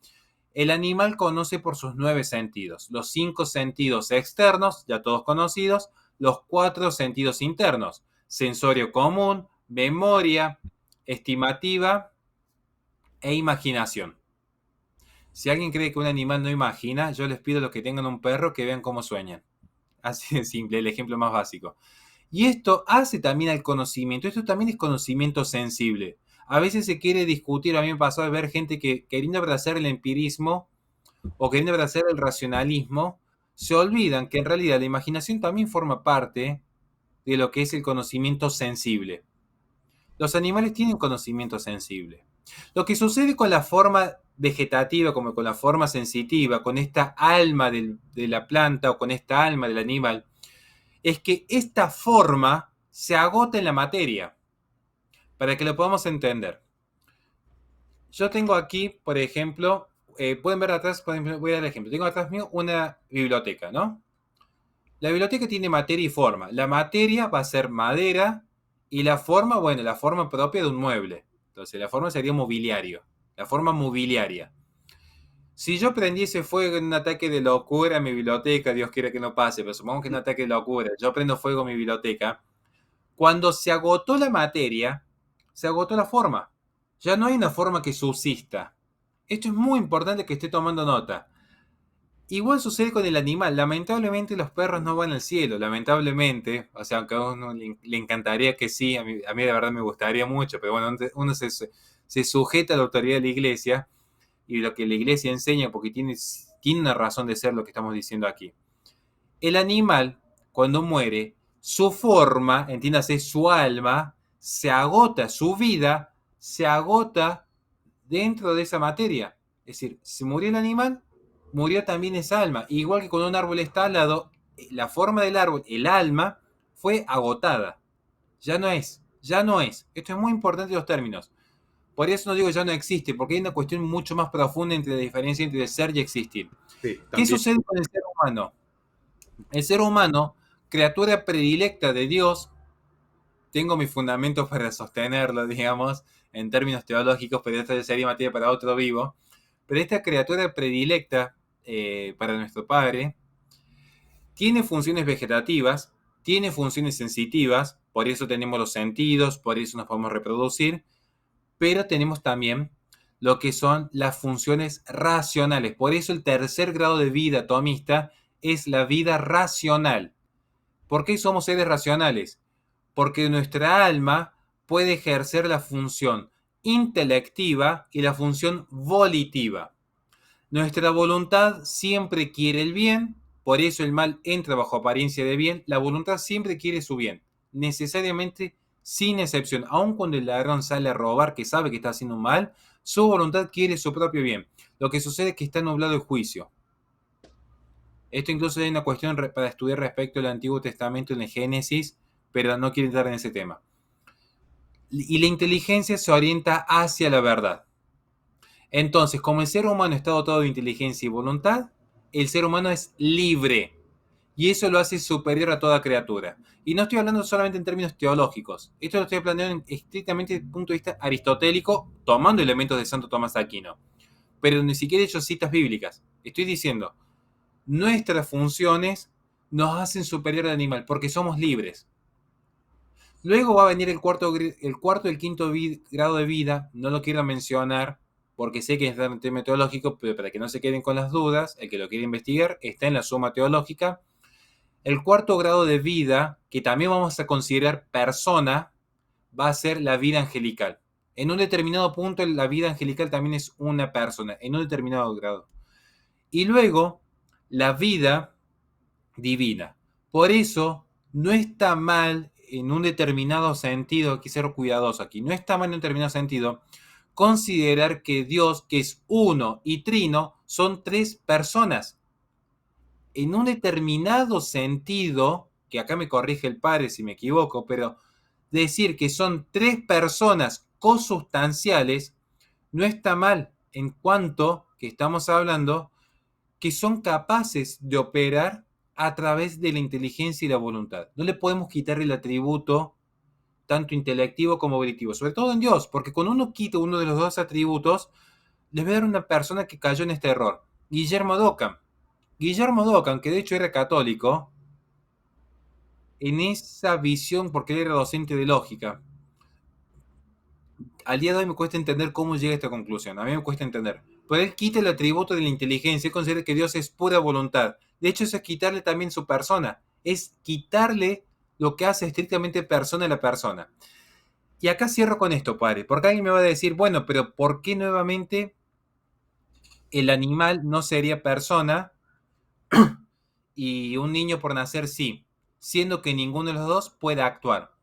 El animal conoce por sus 9 sentidos, los 5 sentidos externos, ya todos conocidos, los 4 sentidos internos, sensorio común, memoria, estimativa e imaginación. Si alguien cree que un animal no imagina, yo les pido a los que tengan un perro que vean cómo sueñan. Así de simple, el ejemplo más básico. Y esto hace también al conocimiento. Esto también es conocimiento sensible. A veces se quiere discutir, a mí me pasó de ver gente que queriendo abrazar el empirismo o queriendo abrazar el racionalismo, se olvidan que en realidad la imaginación también forma parte de lo que es el conocimiento sensible. Los animales tienen conocimiento sensible. Lo que sucede con la forma vegetativa como con la forma sensitiva, con esta alma de la planta o con esta alma del animal, es que esta forma se agota en la materia, para que lo podamos entender. Yo tengo aquí, por ejemplo, pueden ver atrás, voy a dar el ejemplo, tengo atrás mío una biblioteca, ¿no? La biblioteca tiene materia y forma. La materia va a ser madera y la forma, bueno, la forma propia de un mueble. Entonces la forma sería mobiliario, la forma mobiliaria. Si yo prendiese fuego en un ataque de locura a mi biblioteca, Dios quiera que no pase, pero supongamos que es un ataque de locura, yo prendo fuego a mi biblioteca, cuando se agotó la materia, se agotó la forma. Ya no hay una forma que subsista. Esto es muy importante que esté tomando nota. Igual sucede con el animal. Lamentablemente los perros no van al cielo. Lamentablemente, o sea, aunque a uno le encantaría que sí, a mí de verdad me gustaría mucho, pero bueno, uno se sujeta a la autoridad de la iglesia y lo que la iglesia enseña, porque tiene una razón de ser lo que estamos diciendo aquí. El animal, cuando muere, su forma, entiéndase, su alma, se agota, su vida se agota dentro de esa materia. Es decir, si murió el animal, murió también esa alma. Igual que cuando un árbol está talado, la forma del árbol, el alma, fue agotada. Ya no es, ya no es. Esto es muy importante los términos. Por eso no digo ya no existe, porque hay una cuestión mucho más profunda entre la diferencia entre el ser y existir. Sí, ¿Qué también. sucede con el ser humano? El ser humano, criatura predilecta de Dios, tengo mis fundamentos para sostenerlo, digamos, en términos teológicos, pero esta sería materia para otro vivo. Pero esta criatura predilecta para nuestro Padre tiene funciones vegetativas, tiene funciones sensitivas, por eso tenemos los sentidos, por eso nos podemos reproducir, pero tenemos también lo que son las funciones racionales. Por eso el tercer grado de vida tomista es la vida racional. ¿Por qué somos seres racionales? Porque nuestra alma puede ejercer la función intelectiva y la función volitiva. Nuestra voluntad siempre quiere el bien, por eso el mal entra bajo apariencia de bien. La voluntad siempre quiere su bien, necesariamente sin excepción. Aun cuando el ladrón sale a robar, que sabe que está haciendo un mal, su voluntad quiere su propio bien. Lo que sucede es que está nublado el juicio. Esto incluso hay una cuestión para estudiar respecto al Antiguo Testamento en el Génesis, pero no quiero entrar en ese tema. Y la inteligencia se orienta hacia la verdad. Entonces, como el ser humano está dotado de inteligencia y voluntad, el ser humano es libre. Y eso lo hace superior a toda criatura. Y no estoy hablando solamente en términos teológicos. Esto lo estoy planteando estrictamente desde el punto de vista aristotélico, tomando elementos de Santo Tomás de Aquino. Pero ni siquiera he hecho citas bíblicas. Estoy diciendo, nuestras funciones nos hacen superior al animal, porque somos libres. Luego va a venir el cuarto y el quinto grado de vida, no lo quiero mencionar, porque sé que es un tema teológico, pero para que no se queden con las dudas, el que lo quiere investigar está en la suma teológica. El cuarto grado de vida, que también vamos a considerar persona, va a ser la vida angelical. En un determinado punto, la vida angelical también es una persona, en un determinado grado. Y luego, la vida divina. Por eso, no está mal en un determinado sentido, hay que ser cuidadoso aquí, no está mal en un determinado sentido, considerar que Dios, que es uno y trino, son tres personas. En un determinado sentido, que acá me corrige el padre si me equivoco, pero decir que son tres personas cosustanciales no está mal, en cuanto que estamos hablando que son capaces de operar a través de la inteligencia y la voluntad. No le podemos quitar el atributo tanto intelectivo como volitivo, sobre todo en Dios, porque cuando uno quita uno de los dos atributos, les voy a dar una persona que cayó en este error. Guillermo Dockham. Guillermo Dockham, que de hecho era católico, en esa visión, porque él era docente de lógica, al día de hoy me cuesta entender cómo llega a esta conclusión. A mí me cuesta entender. Pero él quita el atributo de la inteligencia. Él considera que Dios es pura voluntad. De hecho, eso es quitarle también su persona. Es quitarle lo que hace estrictamente persona a la persona. Y acá cierro con esto, padre. Porque alguien me va a decir, bueno, pero ¿por qué nuevamente el animal no sería persona y un niño por nacer sí? Siendo que ninguno de los dos pueda actuar.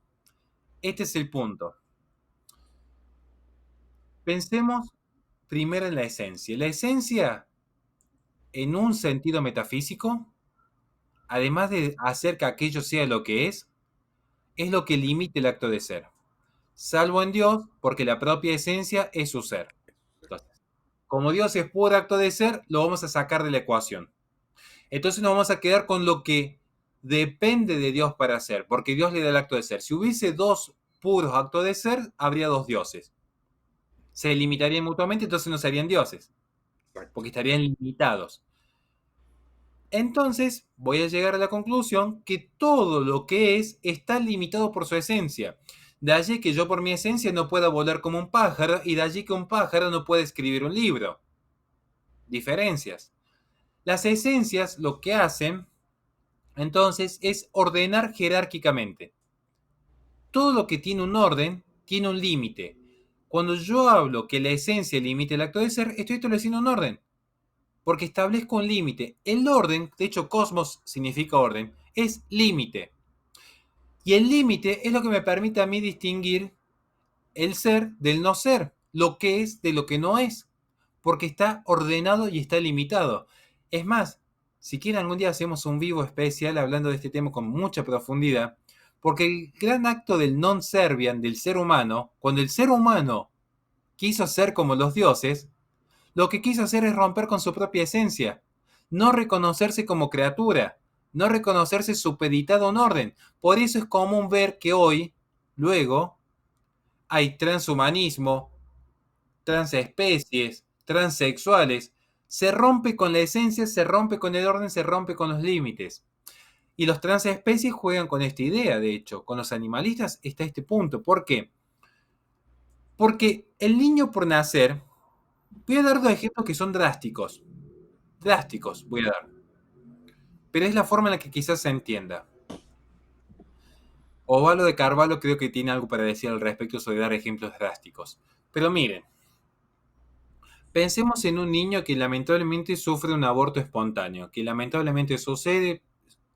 Este es el punto. Pensemos primero en la esencia. La esencia, en un sentido metafísico, además de hacer que aquello sea lo que es lo que limita el acto de ser. Salvo en Dios, porque la propia esencia es su ser. Entonces, como Dios es puro acto de ser, lo vamos a sacar de la ecuación. Entonces nos vamos a quedar con lo que depende de Dios para ser, porque Dios le da el acto de ser. Si hubiese dos puros actos de ser, habría dos dioses. Se limitarían mutuamente, entonces no serían dioses, porque estarían limitados. Entonces voy a llegar a la conclusión que todo lo que es está limitado por su esencia. De allí que yo por mi esencia no pueda volar como un pájaro y de allí que un pájaro no pueda escribir un libro. Diferencias. Las esencias lo que hacen entonces es ordenar jerárquicamente. Todo lo que tiene un orden tiene un límite. Cuando yo hablo que la esencia limita el acto de ser, estoy estableciendo un orden. Porque establezco un límite. El orden, de hecho cosmos significa orden, es límite. Y el límite es lo que me permite a mí distinguir el ser del no ser, lo que es de lo que no es, porque está ordenado y está limitado. Es más, si quieren algún día hacemos un vivo especial hablando de este tema con mucha profundidad, porque el gran acto del non serviam del ser humano, cuando el ser humano quiso ser como los dioses, lo que quiso hacer es romper con su propia esencia, no reconocerse como criatura, no reconocerse supeditado a un orden. Por eso es común ver que hoy, luego, hay transhumanismo, transespecies, transexuales. Se rompe con la esencia, se rompe con el orden, se rompe con los límites. Y los transespecies juegan con esta idea, de hecho. Con los animalistas está este punto. ¿Por qué? Porque el niño por nacer, voy a dar dos ejemplos que son drásticos. Drásticos, voy a dar. Pero es la forma en la que quizás se entienda. Ovalo de Carvalho creo que tiene algo para decir al respecto sobre dar ejemplos drásticos. Pero miren, pensemos en un niño que lamentablemente sufre un aborto espontáneo, que lamentablemente sucede,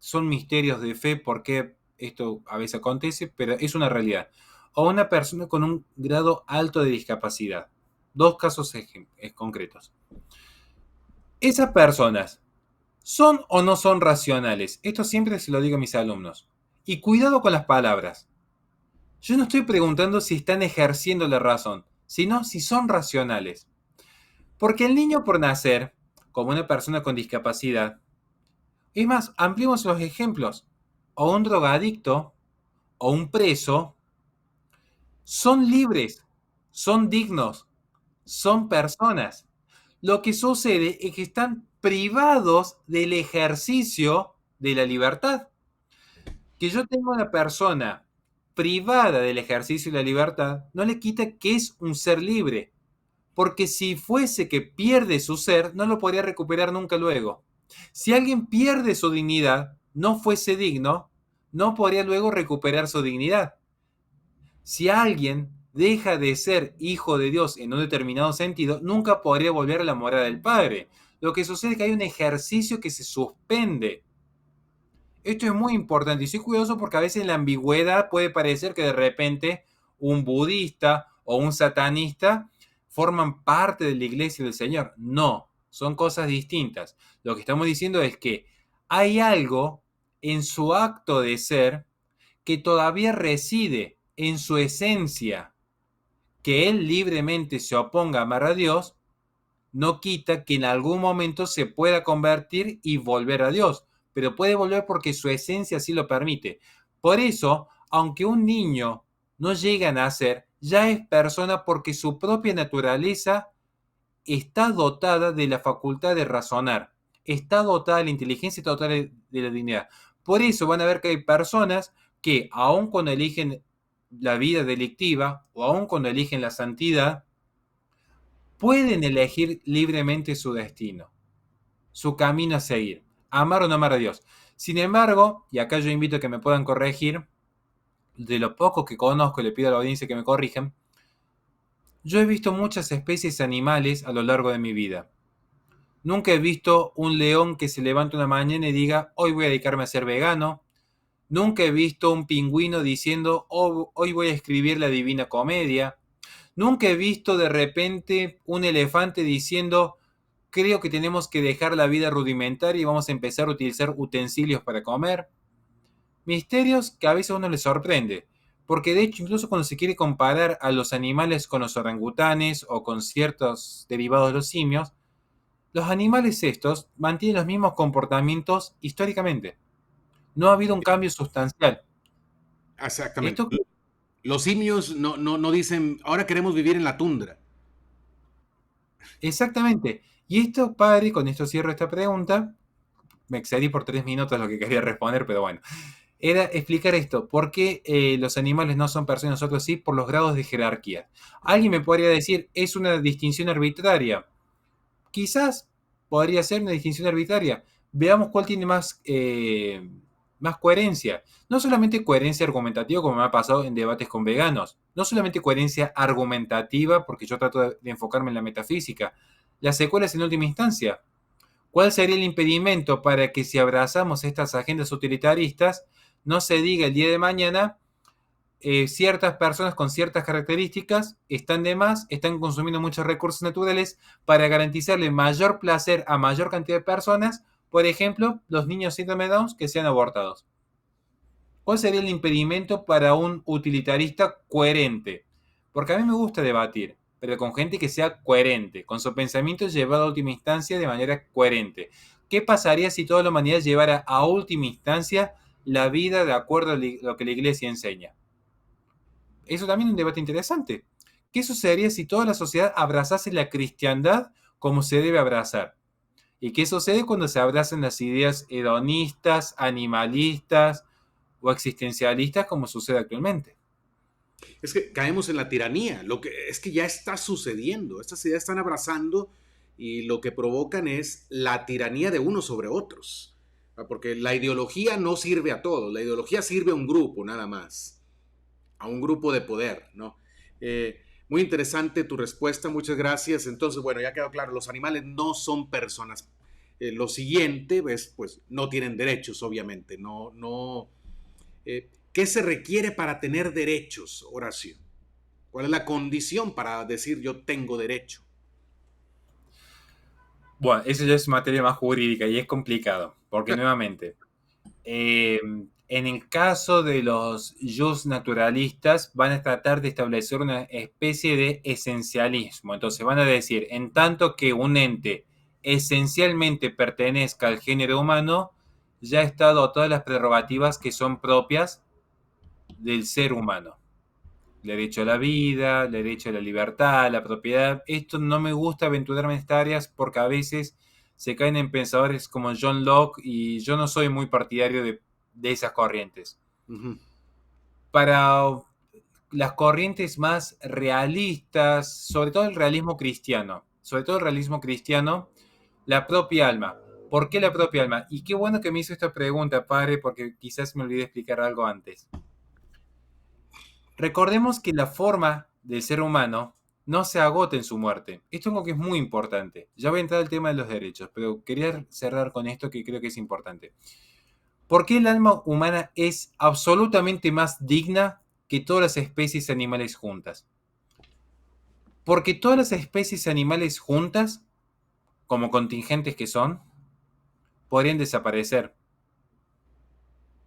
son misterios de fe por qué esto a veces acontece, pero es una realidad. O una persona con un grado alto de discapacidad. Dos casos concretos. Esas personas, ¿son o no son racionales? Esto siempre se lo digo a mis alumnos. Y cuidado con las palabras. Yo no estoy preguntando si están ejerciendo la razón, sino si son racionales. Porque el niño por nacer, como una persona con discapacidad, es más, ampliemos los ejemplos, o un drogadicto, o un preso, son libres, son dignos, son personas. Lo que sucede es que están privados del ejercicio de la libertad. Que yo tenga una persona privada del ejercicio de la libertad no le quita que es un ser libre, porque si fuese que pierde su ser, no lo podría recuperar nunca luego. Si alguien pierde su dignidad, no fuese digno, no podría luego recuperar su dignidad. Si alguien deja de ser hijo de Dios en un determinado sentido, nunca podría volver a la morada del Padre. Lo que sucede es que hay un ejercicio que se suspende. Esto es muy importante y soy cuidadoso porque a veces la ambigüedad puede parecer que de repente un budista o un satanista forman parte de la iglesia del Señor. No, son cosas distintas. Lo que estamos diciendo es que hay algo en su acto de ser que todavía reside en su esencia. Que él libremente se oponga a amar a Dios no quita que en algún momento se pueda convertir y volver a Dios, pero puede volver porque su esencia así lo permite. Por eso, aunque un niño no llegue a nacer, ya es persona porque su propia naturaleza está dotada de la facultad de razonar, está dotada de la inteligencia, está dotada de la dignidad. Por eso van a ver que hay personas que, aun cuando eligen la vida delictiva o aun cuando eligen la santidad, pueden elegir libremente su destino, su camino a seguir, amar o no amar a Dios. Sin embargo, y acá yo invito a que me puedan corregir, de lo poco que conozco, le pido a la audiencia que me corrijan, yo he visto muchas especies animales a lo largo de mi vida. Nunca he visto un león que se levante una mañana y diga, hoy voy a dedicarme a ser vegano. Nunca he visto un pingüino diciendo, oh, hoy voy a escribir la Divina Comedia. Nunca he visto de repente un elefante diciendo, creo que tenemos que dejar la vida rudimentaria y vamos a empezar a utilizar utensilios para comer. Misterios que a veces a uno le sorprende, porque de hecho incluso cuando se quiere comparar a los animales con los orangutanes o con ciertos derivados de los simios, los animales estos mantienen los mismos comportamientos históricamente. No ha habido un cambio sustancial. Exactamente. Esto Los simios no dicen, ahora queremos vivir en la tundra. exactamente. Y esto, padre, con esto cierro esta pregunta. Me excedí por 3 minutos lo que quería responder, pero bueno. Era explicar esto, por qué los animales no son personas, nosotros sí, por los grados de jerarquía. Alguien me podría decir, es una distinción arbitraria. Quizás podría ser una distinción arbitraria. Veamos cuál tiene más coherencia. No solamente coherencia argumentativa, como me ha pasado en debates con veganos. No solamente coherencia argumentativa, porque yo trato de enfocarme en la metafísica. Las secuelas en última instancia. ¿Cuál sería el impedimento para que si abrazamos estas agendas utilitaristas, no se diga el día de mañana, ciertas personas con ciertas características están de más, están consumiendo muchos recursos naturales para garantizarle mayor placer a mayor cantidad de personas, por ejemplo, los niños síndrome de Down que sean abortados? ¿Cuál sería el impedimento para un utilitarista coherente? Porque a mí me gusta debatir, pero con gente que sea coherente, con su pensamiento llevado a última instancia de manera coherente. ¿Qué pasaría si toda la humanidad llevara a última instancia la vida de acuerdo a lo que la iglesia enseña? Eso también es un debate interesante. ¿Qué sucedería si toda la sociedad abrazase la cristiandad como se debe abrazar? ¿Y qué sucede cuando se abrazan las ideas hedonistas, animalistas o existencialistas como sucede actualmente? Es que caemos en la tiranía. Lo que es que ya está sucediendo. Estas ideas están abrazando y lo que provocan es la tiranía de unos sobre otros. Porque la ideología no sirve a todos. La ideología sirve a un grupo nada más. A un grupo de poder, ¿no? Muy interesante tu respuesta, muchas gracias. Entonces, bueno, ya quedó claro, los animales no son personas. Lo siguiente, pues no tienen derechos, obviamente. ¿Qué se requiere para tener derechos, Horacio? ¿Cuál es la condición para decir yo tengo derecho? Bueno, eso ya es materia más jurídica y es complicado, porque nuevamente, en el caso de los jus naturalistas, van a tratar de establecer una especie de esencialismo. Entonces van a decir, en tanto que un ente esencialmente pertenezca al género humano, ya está dotado de las prerrogativas que son propias del ser humano. El derecho a la vida, el derecho a la libertad, a la propiedad. Esto no me gusta aventurarme en estas áreas porque a veces se caen en pensadores como John Locke y yo no soy muy partidario de esas corrientes. Uh-huh. Para las corrientes más realistas, sobre todo el realismo cristiano, la propia alma. ¿Por qué la propia alma? Y qué bueno que me hizo esta pregunta, padre, porque quizás me olvidé explicar algo antes. Recordemos que la forma del ser humano no se agota en su muerte. Esto es algo que es muy importante. Ya voy a entrar al tema de los derechos, pero quería cerrar con esto que creo que es importante. ¿Por qué el alma humana es absolutamente más digna que todas las especies animales juntas? Porque todas las especies animales juntas, como contingentes que son, podrían desaparecer.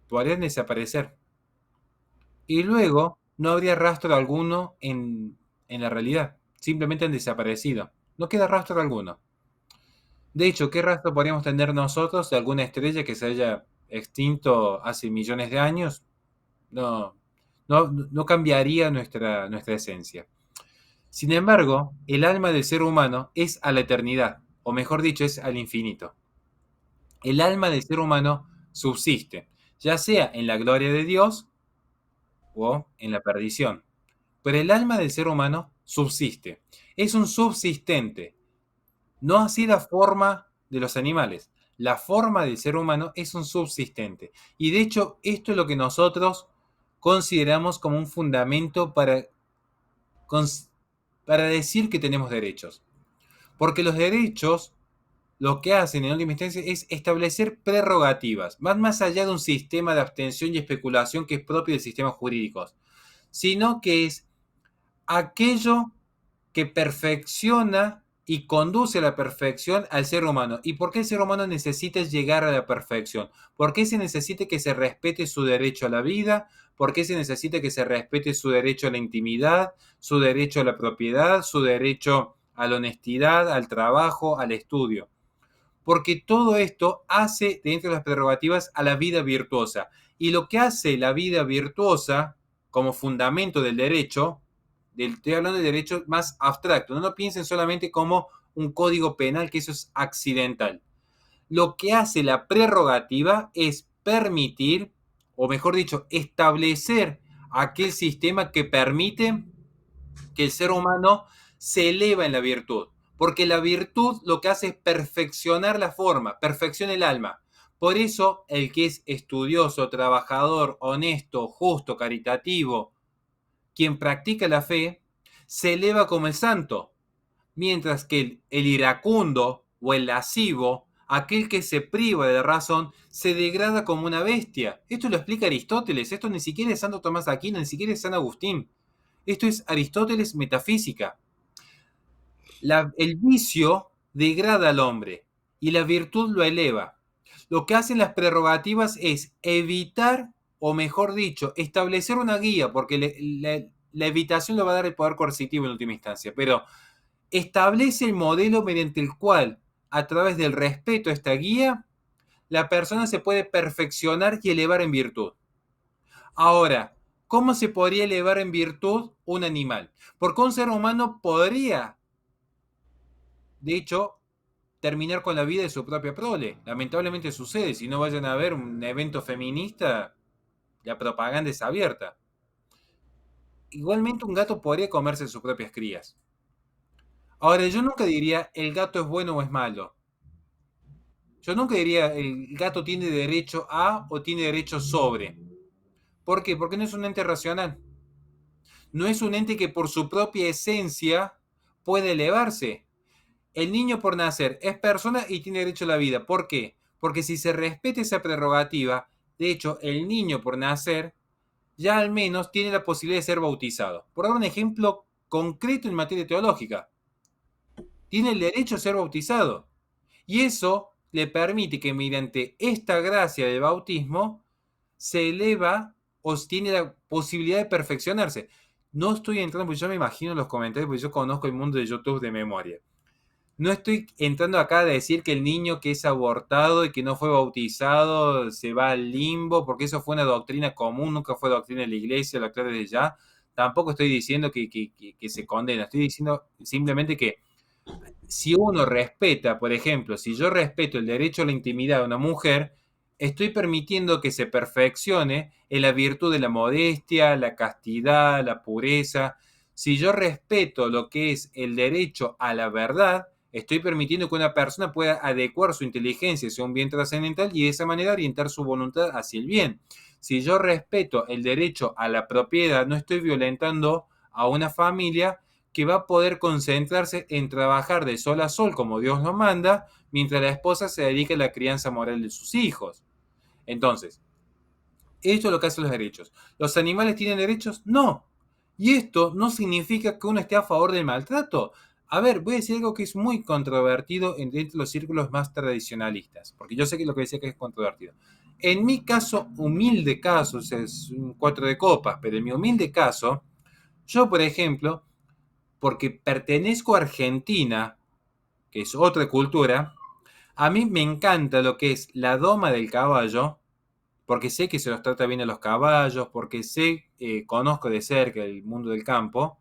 Podrían desaparecer. Y luego no habría rastro alguno en la realidad. Simplemente han desaparecido. No queda rastro alguno. De hecho, ¿qué rastro podríamos tener nosotros de alguna estrella que se haya extinto hace millones de años? No, no cambiaría nuestra esencia. Sin embargo, el alma del ser humano es a la eternidad, o mejor dicho, es al infinito. El alma del ser humano subsiste, ya sea en la gloria de Dios o en la perdición. Pero el alma del ser humano subsiste. Es un subsistente. No así la forma de los animales. La forma del ser humano es un subsistente. Y de hecho, esto es lo que nosotros consideramos como un fundamento para decir que tenemos derechos. Porque los derechos lo que hacen en última instancia es establecer prerrogativas. Van más allá de un sistema de abstención y especulación que es propio de sistemas jurídicos, sino que es aquello que perfecciona y conduce a la perfección al ser humano. ¿Y por qué el ser humano necesita llegar a la perfección? ¿Por qué se necesita que se respete su derecho a la vida? ¿Por qué se necesita que se respete su derecho a la intimidad, su derecho a la propiedad, su derecho a la honestidad, al trabajo, al estudio? Porque todo esto hace, dentro de las prerrogativas, a la vida virtuosa. Y lo que hace la vida virtuosa como fundamento del derecho, estoy hablando de derecho más abstracto, no lo piensen solamente como un código penal, que eso es accidental. Lo que hace la prerrogativa es permitir, o mejor dicho, establecer aquel sistema que permite que el ser humano se eleva en la virtud. Porque la virtud lo que hace es perfeccionar la forma, perfecciona el alma. Por eso el que es estudioso, trabajador, honesto, justo, caritativo, quien practica la fe, se eleva como el santo. Mientras que el iracundo o el lascivo, aquel que se priva de la razón, se degrada como una bestia. Esto lo explica Aristóteles, esto ni siquiera es Santo Tomás de Aquino, ni siquiera es San Agustín. Esto es Aristóteles metafísica. El vicio degrada al hombre y la virtud lo eleva. Lo que hacen las prerrogativas es evitar, o mejor dicho, establecer una guía, porque la evitación lo va a dar el poder coercitivo en última instancia, pero establece el modelo mediante el cual, a través del respeto a esta guía, la persona se puede perfeccionar y elevar en virtud. Ahora, ¿cómo se podría elevar en virtud un animal? Porque un ser humano podría, de hecho, terminar con la vida de su propia prole. Lamentablemente sucede. Si no vayan a ver un evento feminista, la propaganda es abierta. Igualmente un gato podría comerse sus propias crías. Ahora, yo nunca diría el gato es bueno o es malo. Yo nunca diría el gato tiene derecho a o tiene derecho sobre. ¿Por qué? Porque no es un ente racional. No es un ente que por su propia esencia puede elevarse. El niño por nacer es persona y tiene derecho a la vida. ¿Por qué? Porque si se respeta esa prerrogativa, de hecho, el niño por nacer ya al menos tiene la posibilidad de ser bautizado. Por dar un ejemplo concreto en materia teológica, tiene el derecho a ser bautizado. Y eso le permite que mediante esta gracia del bautismo se eleva o tiene la posibilidad de perfeccionarse. No estoy entrando, porque yo me imagino en los comentarios, porque yo conozco el mundo de YouTube de memoria. No estoy entrando acá a decir que el niño que es abortado y que no fue bautizado se va al limbo, porque eso fue una doctrina común, nunca fue doctrina de la iglesia, la aclara desde ya. Tampoco estoy diciendo que se condena, estoy diciendo simplemente que si uno respeta, por ejemplo, si yo respeto el derecho a la intimidad de una mujer, estoy permitiendo que se perfeccione en la virtud de la modestia, la castidad, la pureza. Si yo respeto lo que es el derecho a la verdad, estoy permitiendo que una persona pueda adecuar su inteligencia hacia un bien trascendental y de esa manera orientar su voluntad hacia el bien. Si yo respeto el derecho a la propiedad, no estoy violentando a una familia que va a poder concentrarse en trabajar de sol a sol como Dios lo manda, mientras la esposa se dedica a la crianza moral de sus hijos. Entonces, esto es lo que hacen los derechos. ¿Los animales tienen derechos? No. Y esto no significa que uno esté a favor del maltrato. A ver, voy a decir algo que es muy controvertido entre los círculos más tradicionalistas, porque yo sé que lo que decía que es controvertido. En mi caso, humilde caso, es un 4 de copas, pero en mi humilde caso, yo, por ejemplo, porque pertenezco a Argentina, que es otra cultura, a mí me encanta lo que es la doma del caballo, porque sé que se los trata bien a los caballos, porque conozco de cerca el mundo del campo,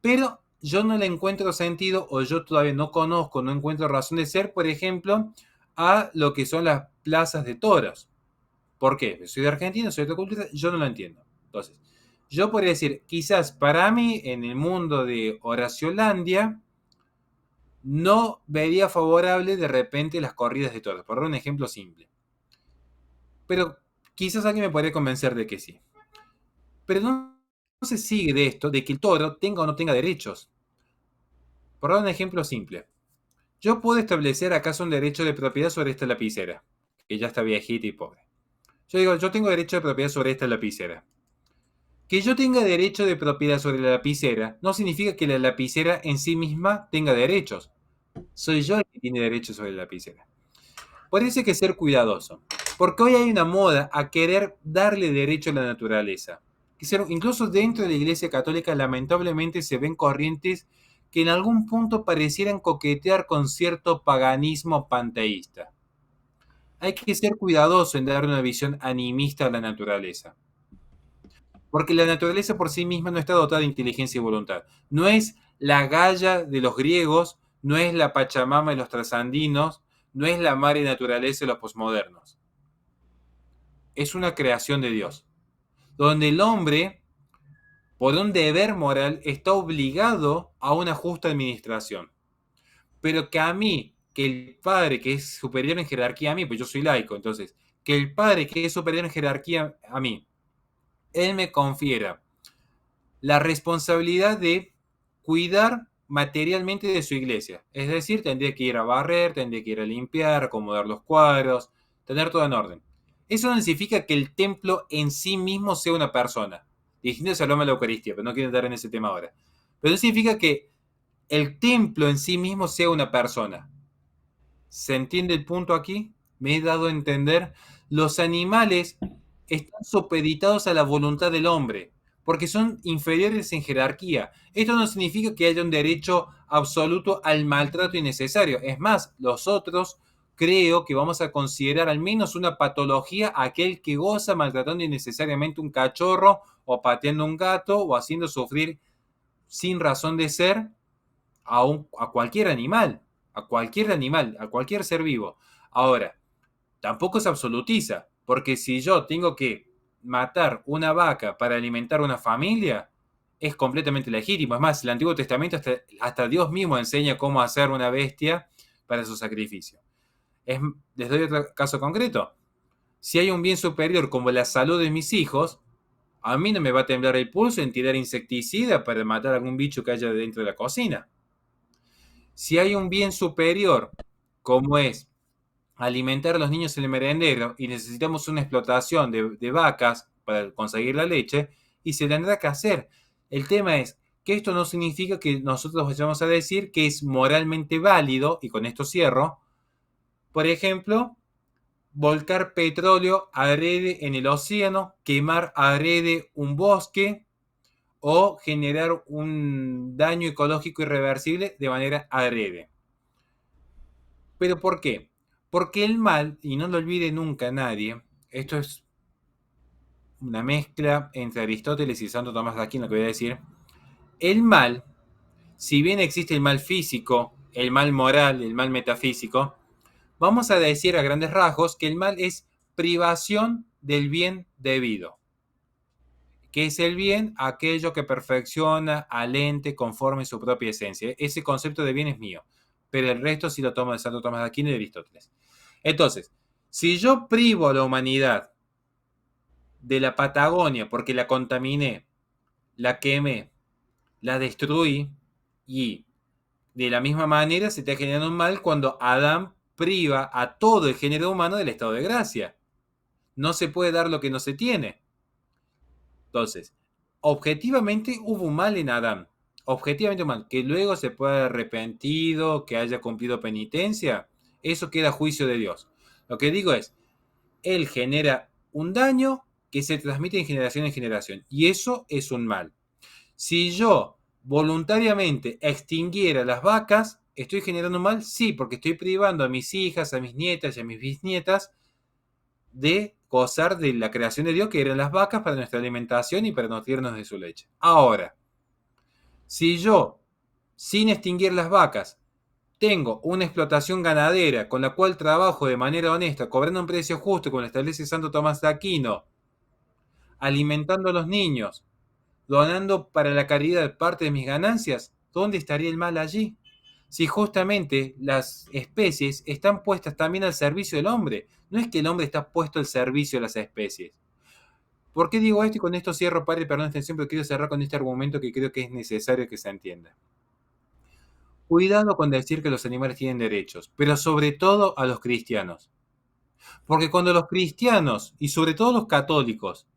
pero yo no le encuentro sentido, o yo todavía no conozco, no encuentro razón de ser, por ejemplo, a lo que son las plazas de toros. ¿Por qué? Soy de Argentina, soy de otra cultura, yo no lo entiendo. Entonces, yo podría decir, quizás para mí, en el mundo de Horaciolandia, no vería favorable de repente las corridas de toros, por dar un ejemplo simple. Pero quizás alguien me podría convencer de que sí. Pero no se sigue de esto, de que el toro tenga o no tenga derechos. Por dar un ejemplo simple. Yo puedo establecer acaso un derecho de propiedad sobre esta lapicera, que ya está viejita y pobre. Yo digo, yo tengo derecho de propiedad sobre esta lapicera. Que yo tenga derecho de propiedad sobre la lapicera no significa que la lapicera en sí misma tenga derechos. Soy yo el que tiene derecho sobre la lapicera. Por eso hay que ser cuidadoso. Porque hoy hay una moda a querer darle derecho a la naturaleza. Incluso dentro de la Iglesia Católica lamentablemente se ven corrientes que en algún punto parecieran coquetear con cierto paganismo panteísta. Hay que ser cuidadoso en dar una visión animista a la naturaleza. Porque la naturaleza por sí misma no está dotada de inteligencia y voluntad. No es la Gaia de los griegos, no es la Pachamama de los trasandinos, no es la madre naturaleza de los posmodernos. Es una creación de Dios, donde el hombre, por un deber moral, está obligado a una justa administración. Pero que a mí, que el padre que es superior en jerarquía a mí, pues yo soy laico, entonces, que el padre que es superior en jerarquía a mí, él me confiera la responsabilidad de cuidar materialmente de su iglesia. Es decir, tendría que ir a barrer, tendría que ir a limpiar, acomodar los cuadros, tener todo en orden. Eso no significa que el templo en sí mismo sea una persona. Distinto se habla de la Eucaristía, pero no quiero entrar en ese tema ahora. Pero no significa que el templo en sí mismo sea una persona. ¿Se entiende el punto aquí? Me he dado a entender. Los animales están supeditados a la voluntad del hombre, porque son inferiores en jerarquía. Esto no significa que haya un derecho absoluto al maltrato innecesario. Es más, los otros creo que vamos a considerar al menos una patología aquel que goza maltratando innecesariamente un cachorro o pateando un gato o haciendo sufrir sin razón de ser a cualquier animal, a cualquier ser vivo. Ahora, tampoco se absolutiza, porque si yo tengo que matar una vaca para alimentar una familia, es completamente legítimo. Es más, el Antiguo Testamento hasta Dios mismo enseña cómo hacer una bestia para su sacrificio. Les doy otro caso concreto. Si hay un bien superior como la salud de mis hijos, a mí no me va a temblar el pulso en tirar insecticida para matar algún bicho que haya dentro de la cocina. Si hay un bien superior, como es alimentar a los niños en el merendero y necesitamos una explotación de vacas para conseguir la leche, y se tendrá que hacer. El tema es que esto no significa que nosotros vayamos a decir que es moralmente válido, y con esto cierro, por ejemplo, volcar petróleo adrede en el océano, quemar adrede un bosque o generar un daño ecológico irreversible de manera adrede. ¿Pero por qué? Porque el mal, y no lo olvide nunca nadie, esto es una mezcla entre Aristóteles y Santo Tomás de Aquino, lo que voy a decir, el mal, si bien existe el mal físico, el mal moral, el mal metafísico, vamos a decir a grandes rasgos que el mal es privación del bien debido. ¿Qué es el bien? Aquello que perfecciona al ente conforme su propia esencia. Ese concepto de bien es mío, pero el resto sí lo tomo de Santo Tomás de Aquino y de Aristóteles. Entonces, si yo privo a la humanidad de la Patagonia porque la contaminé, la quemé, la destruí, y de la misma manera se está generando un mal cuando Adán priva a todo el género humano del estado de gracia. No se puede dar lo que no se tiene. Entonces, objetivamente hubo un mal en Adán. Objetivamente un mal. Que luego se pueda haber arrepentido, que haya cumplido penitencia, eso queda a juicio de Dios. Lo que digo es, él genera un daño que se transmite en generación. Y eso es un mal. Si yo voluntariamente extinguiera las vacas, ¿estoy generando un mal? Sí, porque estoy privando a mis hijas, a mis nietas y a mis bisnietas de gozar de la creación de Dios, que eran las vacas para nuestra alimentación y para nutrirnos de su leche. Ahora, si yo, sin extinguir las vacas, tengo una explotación ganadera con la cual trabajo de manera honesta, cobrando un precio justo, como lo establece Santo Tomás de Aquino, alimentando a los niños, donando para la caridad parte de mis ganancias, ¿dónde estaría el mal allí? Si justamente las especies están puestas también al servicio del hombre. No es que el hombre está puesto al servicio de las especies. ¿Por qué digo esto? Y con esto cierro, padre, perdón la extensión, pero quiero cerrar con este argumento que creo que es necesario que se entienda. Cuidado con decir que los animales tienen derechos, pero sobre todo a los cristianos. Porque cuando los cristianos, y sobre todo los católicos,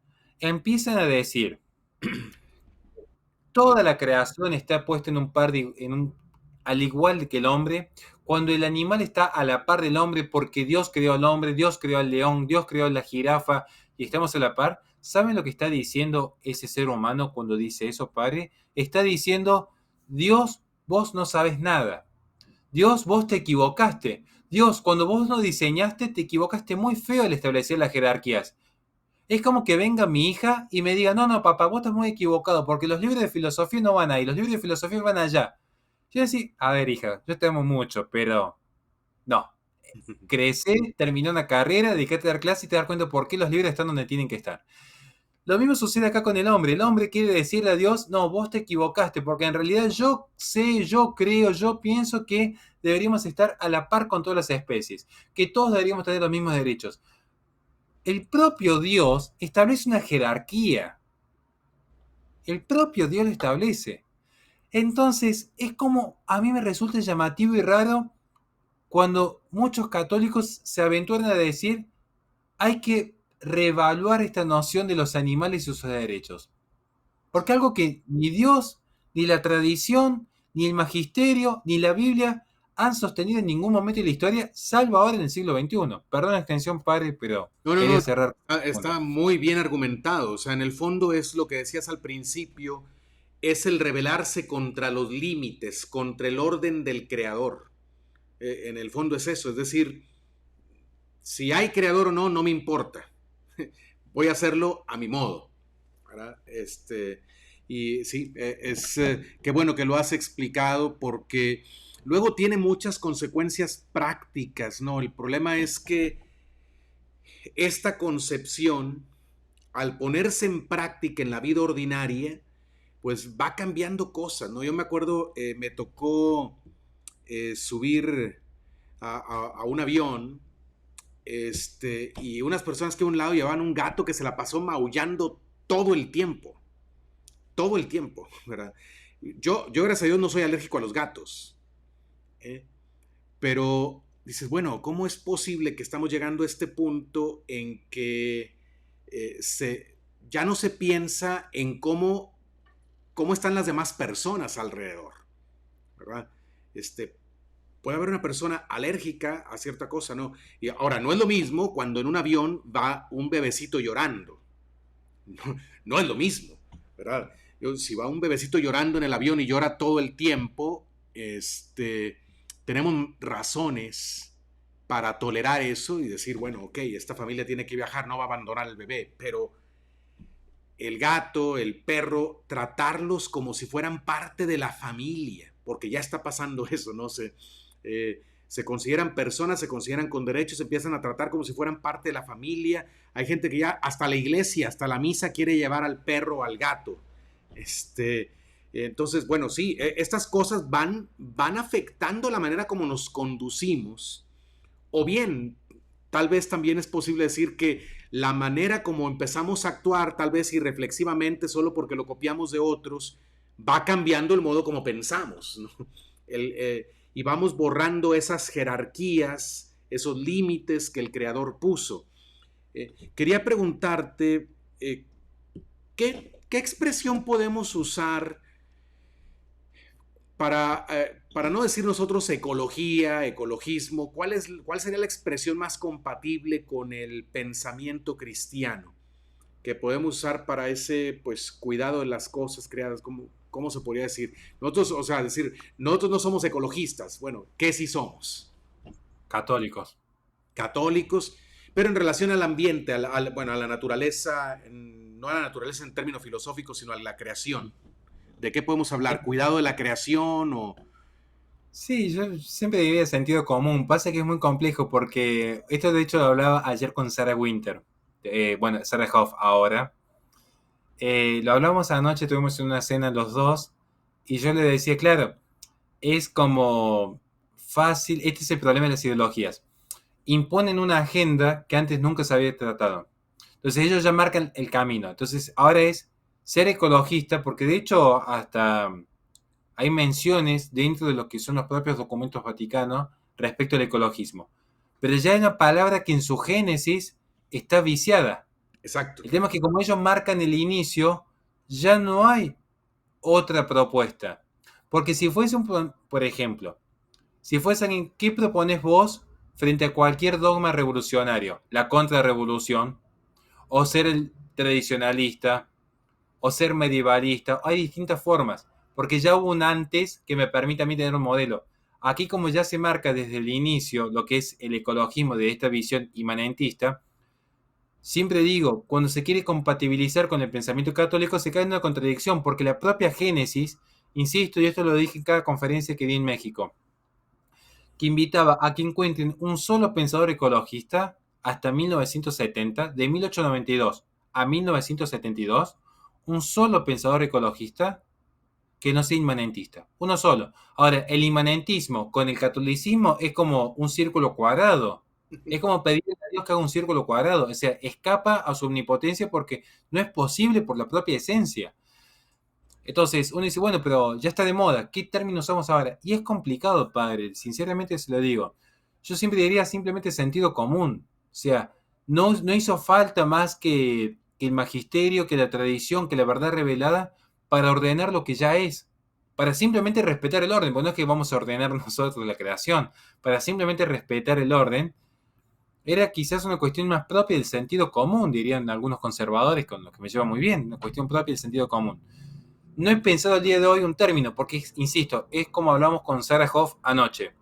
empiezan a decir toda la creación está puesta en un par de, al igual que el hombre, cuando el animal está a la par del hombre porque Dios creó al hombre, Dios creó al león, Dios creó a la jirafa y estamos a la par. ¿Saben lo que está diciendo ese ser humano cuando dice eso, padre? Está diciendo, Dios, vos no sabes nada. Dios, vos te equivocaste. Dios, cuando vos lo diseñaste, te equivocaste muy feo al establecer las jerarquías. Es como que venga mi hija y me diga, no, no, papá, vos estás muy equivocado, porque los libros de filosofía no van ahí, los libros de filosofía van allá. Yo decía, a ver, hija, yo te amo mucho, pero no. Crecer, terminar una carrera, dedicarte a dar clases y te das cuenta por qué los libros están donde tienen que estar. Lo mismo sucede acá con el hombre. El hombre quiere decirle a Dios, no, vos te equivocaste, porque en realidad yo sé, yo creo, yo pienso que deberíamos estar a la par con todas las especies, que todos deberíamos tener los mismos derechos. El propio Dios establece una jerarquía. El propio Dios lo establece. Entonces, es como a mí me resulta llamativo y raro cuando muchos católicos se aventuran a decir hay que reevaluar esta noción de los animales y sus derechos. Porque algo que ni Dios, ni la tradición, ni el magisterio, ni la Biblia han sostenido en ningún momento de la historia, salvo ahora en el siglo XXI. Perdón la extensión, padre, pero No, no, quería no, cerrar. está muy bien argumentado. O sea, en el fondo es lo que decías al principio, es el rebelarse contra los límites, contra el orden del creador. En el fondo es eso, es decir, si hay creador o no, no me importa. Voy a hacerlo a mi modo, ¿verdad? Y sí, qué bueno que lo has explicado porque luego tiene muchas consecuencias prácticas, ¿no? El problema es que esta concepción, al ponerse en práctica en la vida ordinaria, pues va cambiando cosas, ¿no? Yo me acuerdo, me tocó subir a un avión, y unas personas que a un lado llevaban un gato que se la pasó maullando todo el tiempo, ¿verdad? Yo gracias a Dios no soy alérgico a los gatos, ¿eh? Pero dices, bueno, ¿cómo es posible que estamos llegando a este punto en que ya no se piensa en cómo están las demás personas alrededor, ¿verdad? Puede haber una persona alérgica a cierta cosa, ¿no? Y ahora, no es lo mismo cuando en un avión va un bebecito llorando. No, no es lo mismo, ¿verdad? Si va un bebecito llorando en el avión y llora todo el tiempo, tenemos razones para tolerar eso y decir, bueno, ok, esta familia tiene que viajar, no va a abandonar al bebé, pero el gato, el perro, tratarlos como si fueran parte de la familia, porque ya está pasando eso, ¿no? Se consideran personas, se consideran con derechos, se empiezan a tratar como si fueran parte de la familia. Hay gente que ya hasta la iglesia, hasta la misa quiere llevar al perro o al gato. Entonces, bueno, sí, estas cosas van afectando la manera como nos conducimos, o bien, tal vez también es posible decir que la manera como empezamos a actuar, tal vez irreflexivamente, solo porque lo copiamos de otros, va cambiando el modo como pensamos, ¿no? Y vamos borrando esas jerarquías, esos límites que el creador puso. Quería preguntarte, ¿qué ¿Qué expresión podemos usar para no decir nosotros ecología, ecologismo? ¿Cuál sería la expresión más compatible con el pensamiento cristiano que podemos usar para ese, pues, cuidado de las cosas creadas? ¿Cómo se podría decir? Nosotros, o sea, decir, nosotros no somos ecologistas. Bueno, ¿qué sí somos? Católicos. Católicos, pero en relación al ambiente, bueno, a la naturaleza, no a la naturaleza en términos filosóficos, sino a la creación. ¿De qué podemos hablar? ¿Cuidado de la creación o...? Sí, yo siempre diría sentido común. Pasa que es muy complejo porque esto de hecho lo hablaba ayer con Sarah Winter. Bueno, Sarah Hoff ahora. Lo hablamos anoche, tuvimos una cena los dos y yo le decía, claro, es como fácil, este es el problema de las ideologías. Imponen una agenda que antes nunca se había tratado. Entonces ellos ya marcan el camino. Entonces ahora es ser ecologista, porque de hecho hasta hay menciones dentro de lo que son los propios documentos vaticanos respecto al ecologismo. Pero ya hay una palabra que en su génesis está viciada. Exacto. El tema es que como ellos marcan el inicio, ya no hay otra propuesta. Porque si fuese por ejemplo, si fuese alguien, ¿qué propones vos frente a cualquier dogma revolucionario? La contrarrevolución, o ser el tradicionalista, o ser medievalista. Hay distintas formas, porque ya hubo un antes que me permite a mí tener un modelo. Aquí como ya se marca desde el inicio lo que es el ecologismo de esta visión inmanentista, siempre digo, cuando se quiere compatibilizar con el pensamiento católico se cae en una contradicción, porque la propia Génesis, insisto, y esto lo dije en cada conferencia que di en México, que invitaba a que encuentren un solo pensador ecologista hasta 1970, de 1892 a 1972, un solo pensador ecologista que no sea inmanentista. Uno solo. Ahora, el inmanentismo con el catolicismo es como un círculo cuadrado. Es como pedirle a Dios que haga un círculo cuadrado. O sea, escapa a su omnipotencia porque no es posible por la propia esencia. Entonces, uno dice, bueno, pero ya está de moda. ¿Qué términos usamos ahora? Y es complicado, padre. Sinceramente se lo digo. Yo siempre diría simplemente sentido común. O sea, no hizo falta más que el magisterio, que la tradición, que la verdad revelada para ordenar lo que ya es. Para simplemente respetar el orden. Porque no es que vamos a ordenar nosotros la creación. Para simplemente respetar el orden. Era quizás una cuestión más propia del sentido común, dirían algunos conservadores, con los que me llevo muy bien. Una cuestión propia del sentido común. No he pensado al día de hoy un término, porque, insisto, es como hablamos con Sarah Hoff anoche.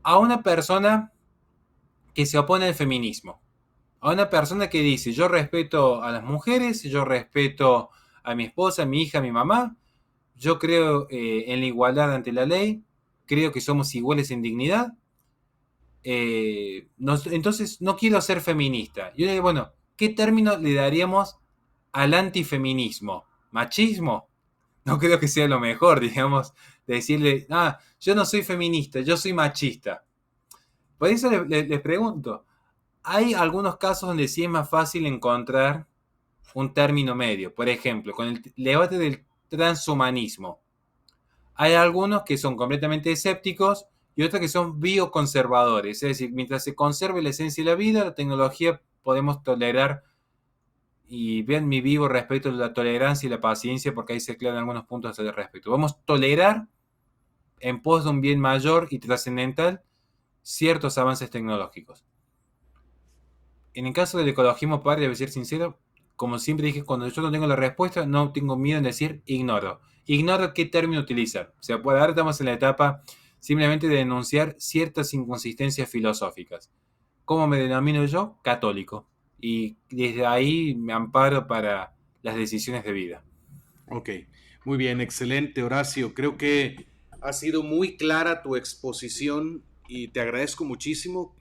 A una persona que se opone al feminismo, a una persona que dice, yo respeto a las mujeres, yo respeto a mi esposa, a mi hija, a mi mamá, yo creo en la igualdad ante la ley, creo que somos iguales en dignidad, entonces no quiero ser feminista. Yo le digo, bueno, ¿qué término le daríamos al antifeminismo? ¿Machismo? No creo que sea lo mejor, digamos, decirle, yo no soy feminista, yo soy machista. Por eso les pregunto, hay algunos casos donde sí es más fácil encontrar un término medio. Por ejemplo, con el debate del transhumanismo. Hay algunos que son completamente escépticos y otros que son bioconservadores. Es decir, mientras se conserve la esencia de la vida, la tecnología podemos tolerar. Y vean mi vivo respecto a la tolerancia y la paciencia, porque ahí se aclaran algunos puntos al respecto. Vamos a tolerar, en pos de un bien mayor y trascendental, ciertos avances tecnológicos. En el caso del ecologismo, padre, debe ser sincero, como siempre dije, cuando yo no tengo la respuesta, no tengo miedo en decir ignoro. Ignoro qué término utilizar. O sea, pues ahora estamos en la etapa simplemente de denunciar ciertas inconsistencias filosóficas. ¿Cómo me denomino yo? Católico. Y desde ahí me amparo para las decisiones de vida. Ok, muy bien, excelente, Horacio. Creo que ha sido muy clara tu exposición y te agradezco muchísimo.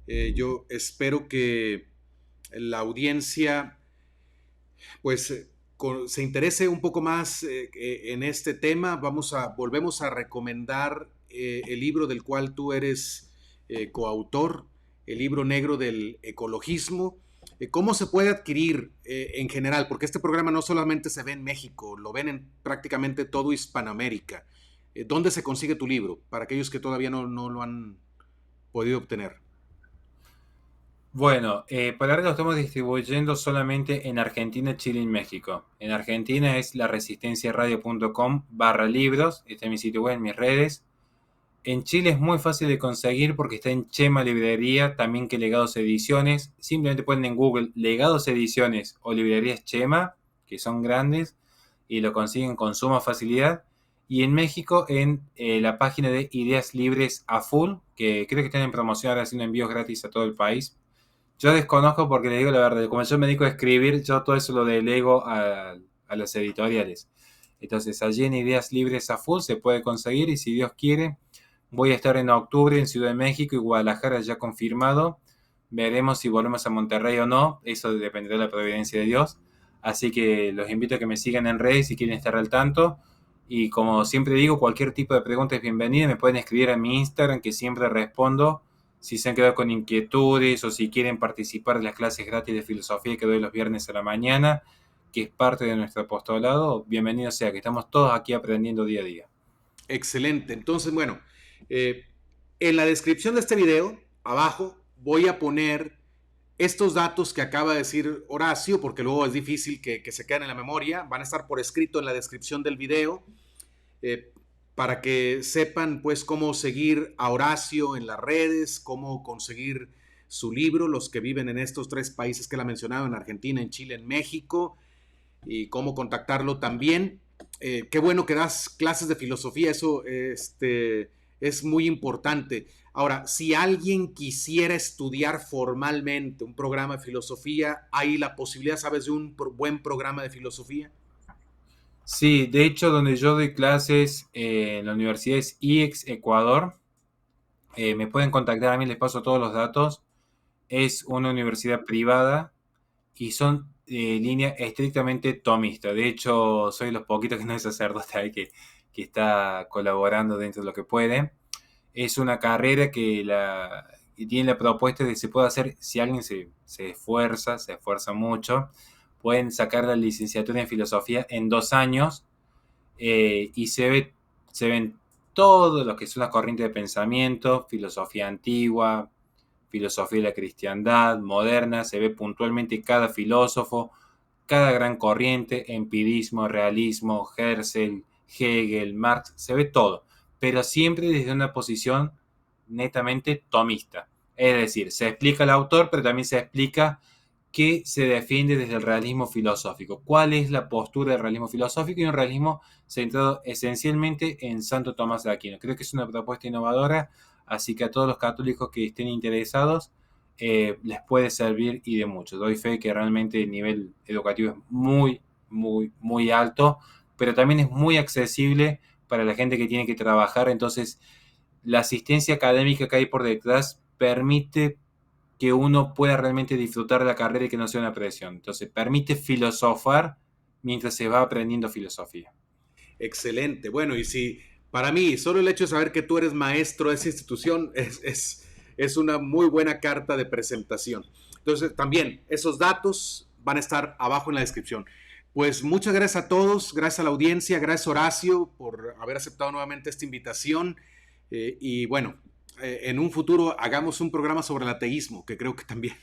Yo espero que la audiencia pues se interese un poco más en este tema. Volvemos a recomendar el libro del cual tú eres coautor, el libro negro del ecologismo. ¿Cómo se puede adquirir en general? Porque este programa no solamente se ve en México, lo ven en prácticamente todo Hispanoamérica. ¿Dónde se consigue tu libro? Para aquellos que todavía no lo han podido obtener. Bueno, por ahora lo estamos distribuyendo solamente en Argentina, Chile y México. En Argentina es laresistenciaradio.com/libros. Está en mi sitio web, en mis redes. En Chile es muy fácil de conseguir porque está en Chema Librería, también que Legados Ediciones. Simplemente ponen en Google Legados Ediciones o Librerías Chema, que son grandes, y lo consiguen con suma facilidad. Y en México en la página de Ideas Libres a Full, que creo que están en promoción ahora haciendo envíos gratis a todo el país. Yo desconozco porque le digo la verdad, como yo me dedico a escribir, yo todo eso lo delego a las editoriales. Entonces allí en Ideas Libres a Full se puede conseguir y si Dios quiere, voy a estar en octubre en Ciudad de México y Guadalajara ya confirmado. Veremos si volvemos a Monterrey o no, eso dependerá de la providencia de Dios. Así que los invito a que me sigan en redes si quieren estar al tanto. Y como siempre digo, cualquier tipo de pregunta es bienvenida. Me pueden escribir a mi Instagram que siempre respondo si se han quedado con inquietudes o si quieren participar de las clases gratis de filosofía que doy los viernes a la mañana, que es parte de nuestro apostolado, bienvenido sea, que estamos todos aquí aprendiendo día a día. Excelente. Entonces, bueno, eh, en la descripción de este video, abajo, voy a poner estos datos que acaba de decir Horacio, porque luego es difícil que se queden en la memoria. Van a estar por escrito en la descripción del video, eh, para que sepan pues cómo seguir a Horacio en las redes, cómo conseguir su libro, los que viven en estos 3 países que él ha mencionado, en Argentina, en Chile, en México, y cómo contactarlo también. Qué bueno que das clases de filosofía, eso es muy importante. Ahora, si alguien quisiera estudiar formalmente un programa de filosofía, ¿hay la posibilidad, sabes, de un buen programa de filosofía? Sí, de hecho, donde yo doy clases en la universidad es IEX Ecuador. Me pueden contactar a mí, les paso todos los datos. Es una universidad privada y son línea estrictamente tomista. De hecho, soy de los poquitos que no es sacerdote ahí que está colaborando dentro de lo que puede. Es una carrera que tiene la propuesta de que se puede hacer, si alguien se esfuerza mucho, pueden sacar la licenciatura en filosofía en 2 años y se ven todo lo que es una corriente de pensamiento, filosofía antigua, filosofía de la cristiandad, moderna, se ve puntualmente cada filósofo, cada gran corriente, empirismo, realismo, Husserl, Hegel, Marx, se ve todo, pero siempre desde una posición netamente tomista. Es decir, se explica el autor, pero también se explica qué se defiende desde el realismo filosófico, cuál es la postura del realismo filosófico y un realismo centrado esencialmente en Santo Tomás de Aquino. Creo que es una propuesta innovadora, así que a todos los católicos que estén interesados les puede servir y de mucho. Doy fe que realmente el nivel educativo es muy, muy, muy alto, pero también es muy accesible para la gente que tiene que trabajar. Entonces, la asistencia académica que hay por detrás permite que uno pueda realmente disfrutar de la carrera y que no sea una presión. Entonces, permite filosofar mientras se va aprendiendo filosofía. Excelente. Bueno, y si para mí solo el hecho de saber que tú eres maestro de esa institución es una muy buena carta de presentación. Entonces, también esos datos van a estar abajo en la descripción. Pues muchas gracias a todos, gracias a la audiencia, gracias Horacio por haber aceptado nuevamente esta invitación. Y bueno, en un futuro hagamos un programa sobre el ateísmo, que creo que también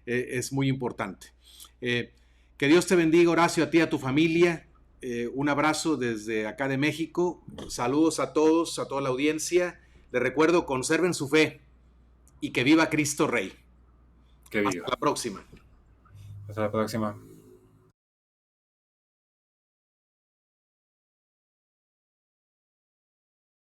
es muy importante. Que Dios te bendiga, Horacio, a ti, a tu familia. Un abrazo desde acá de México. Saludos a todos, a toda la audiencia. Les recuerdo, conserven su fe y que viva Cristo Rey. Que Hasta viva. la próxima. Hasta la próxima.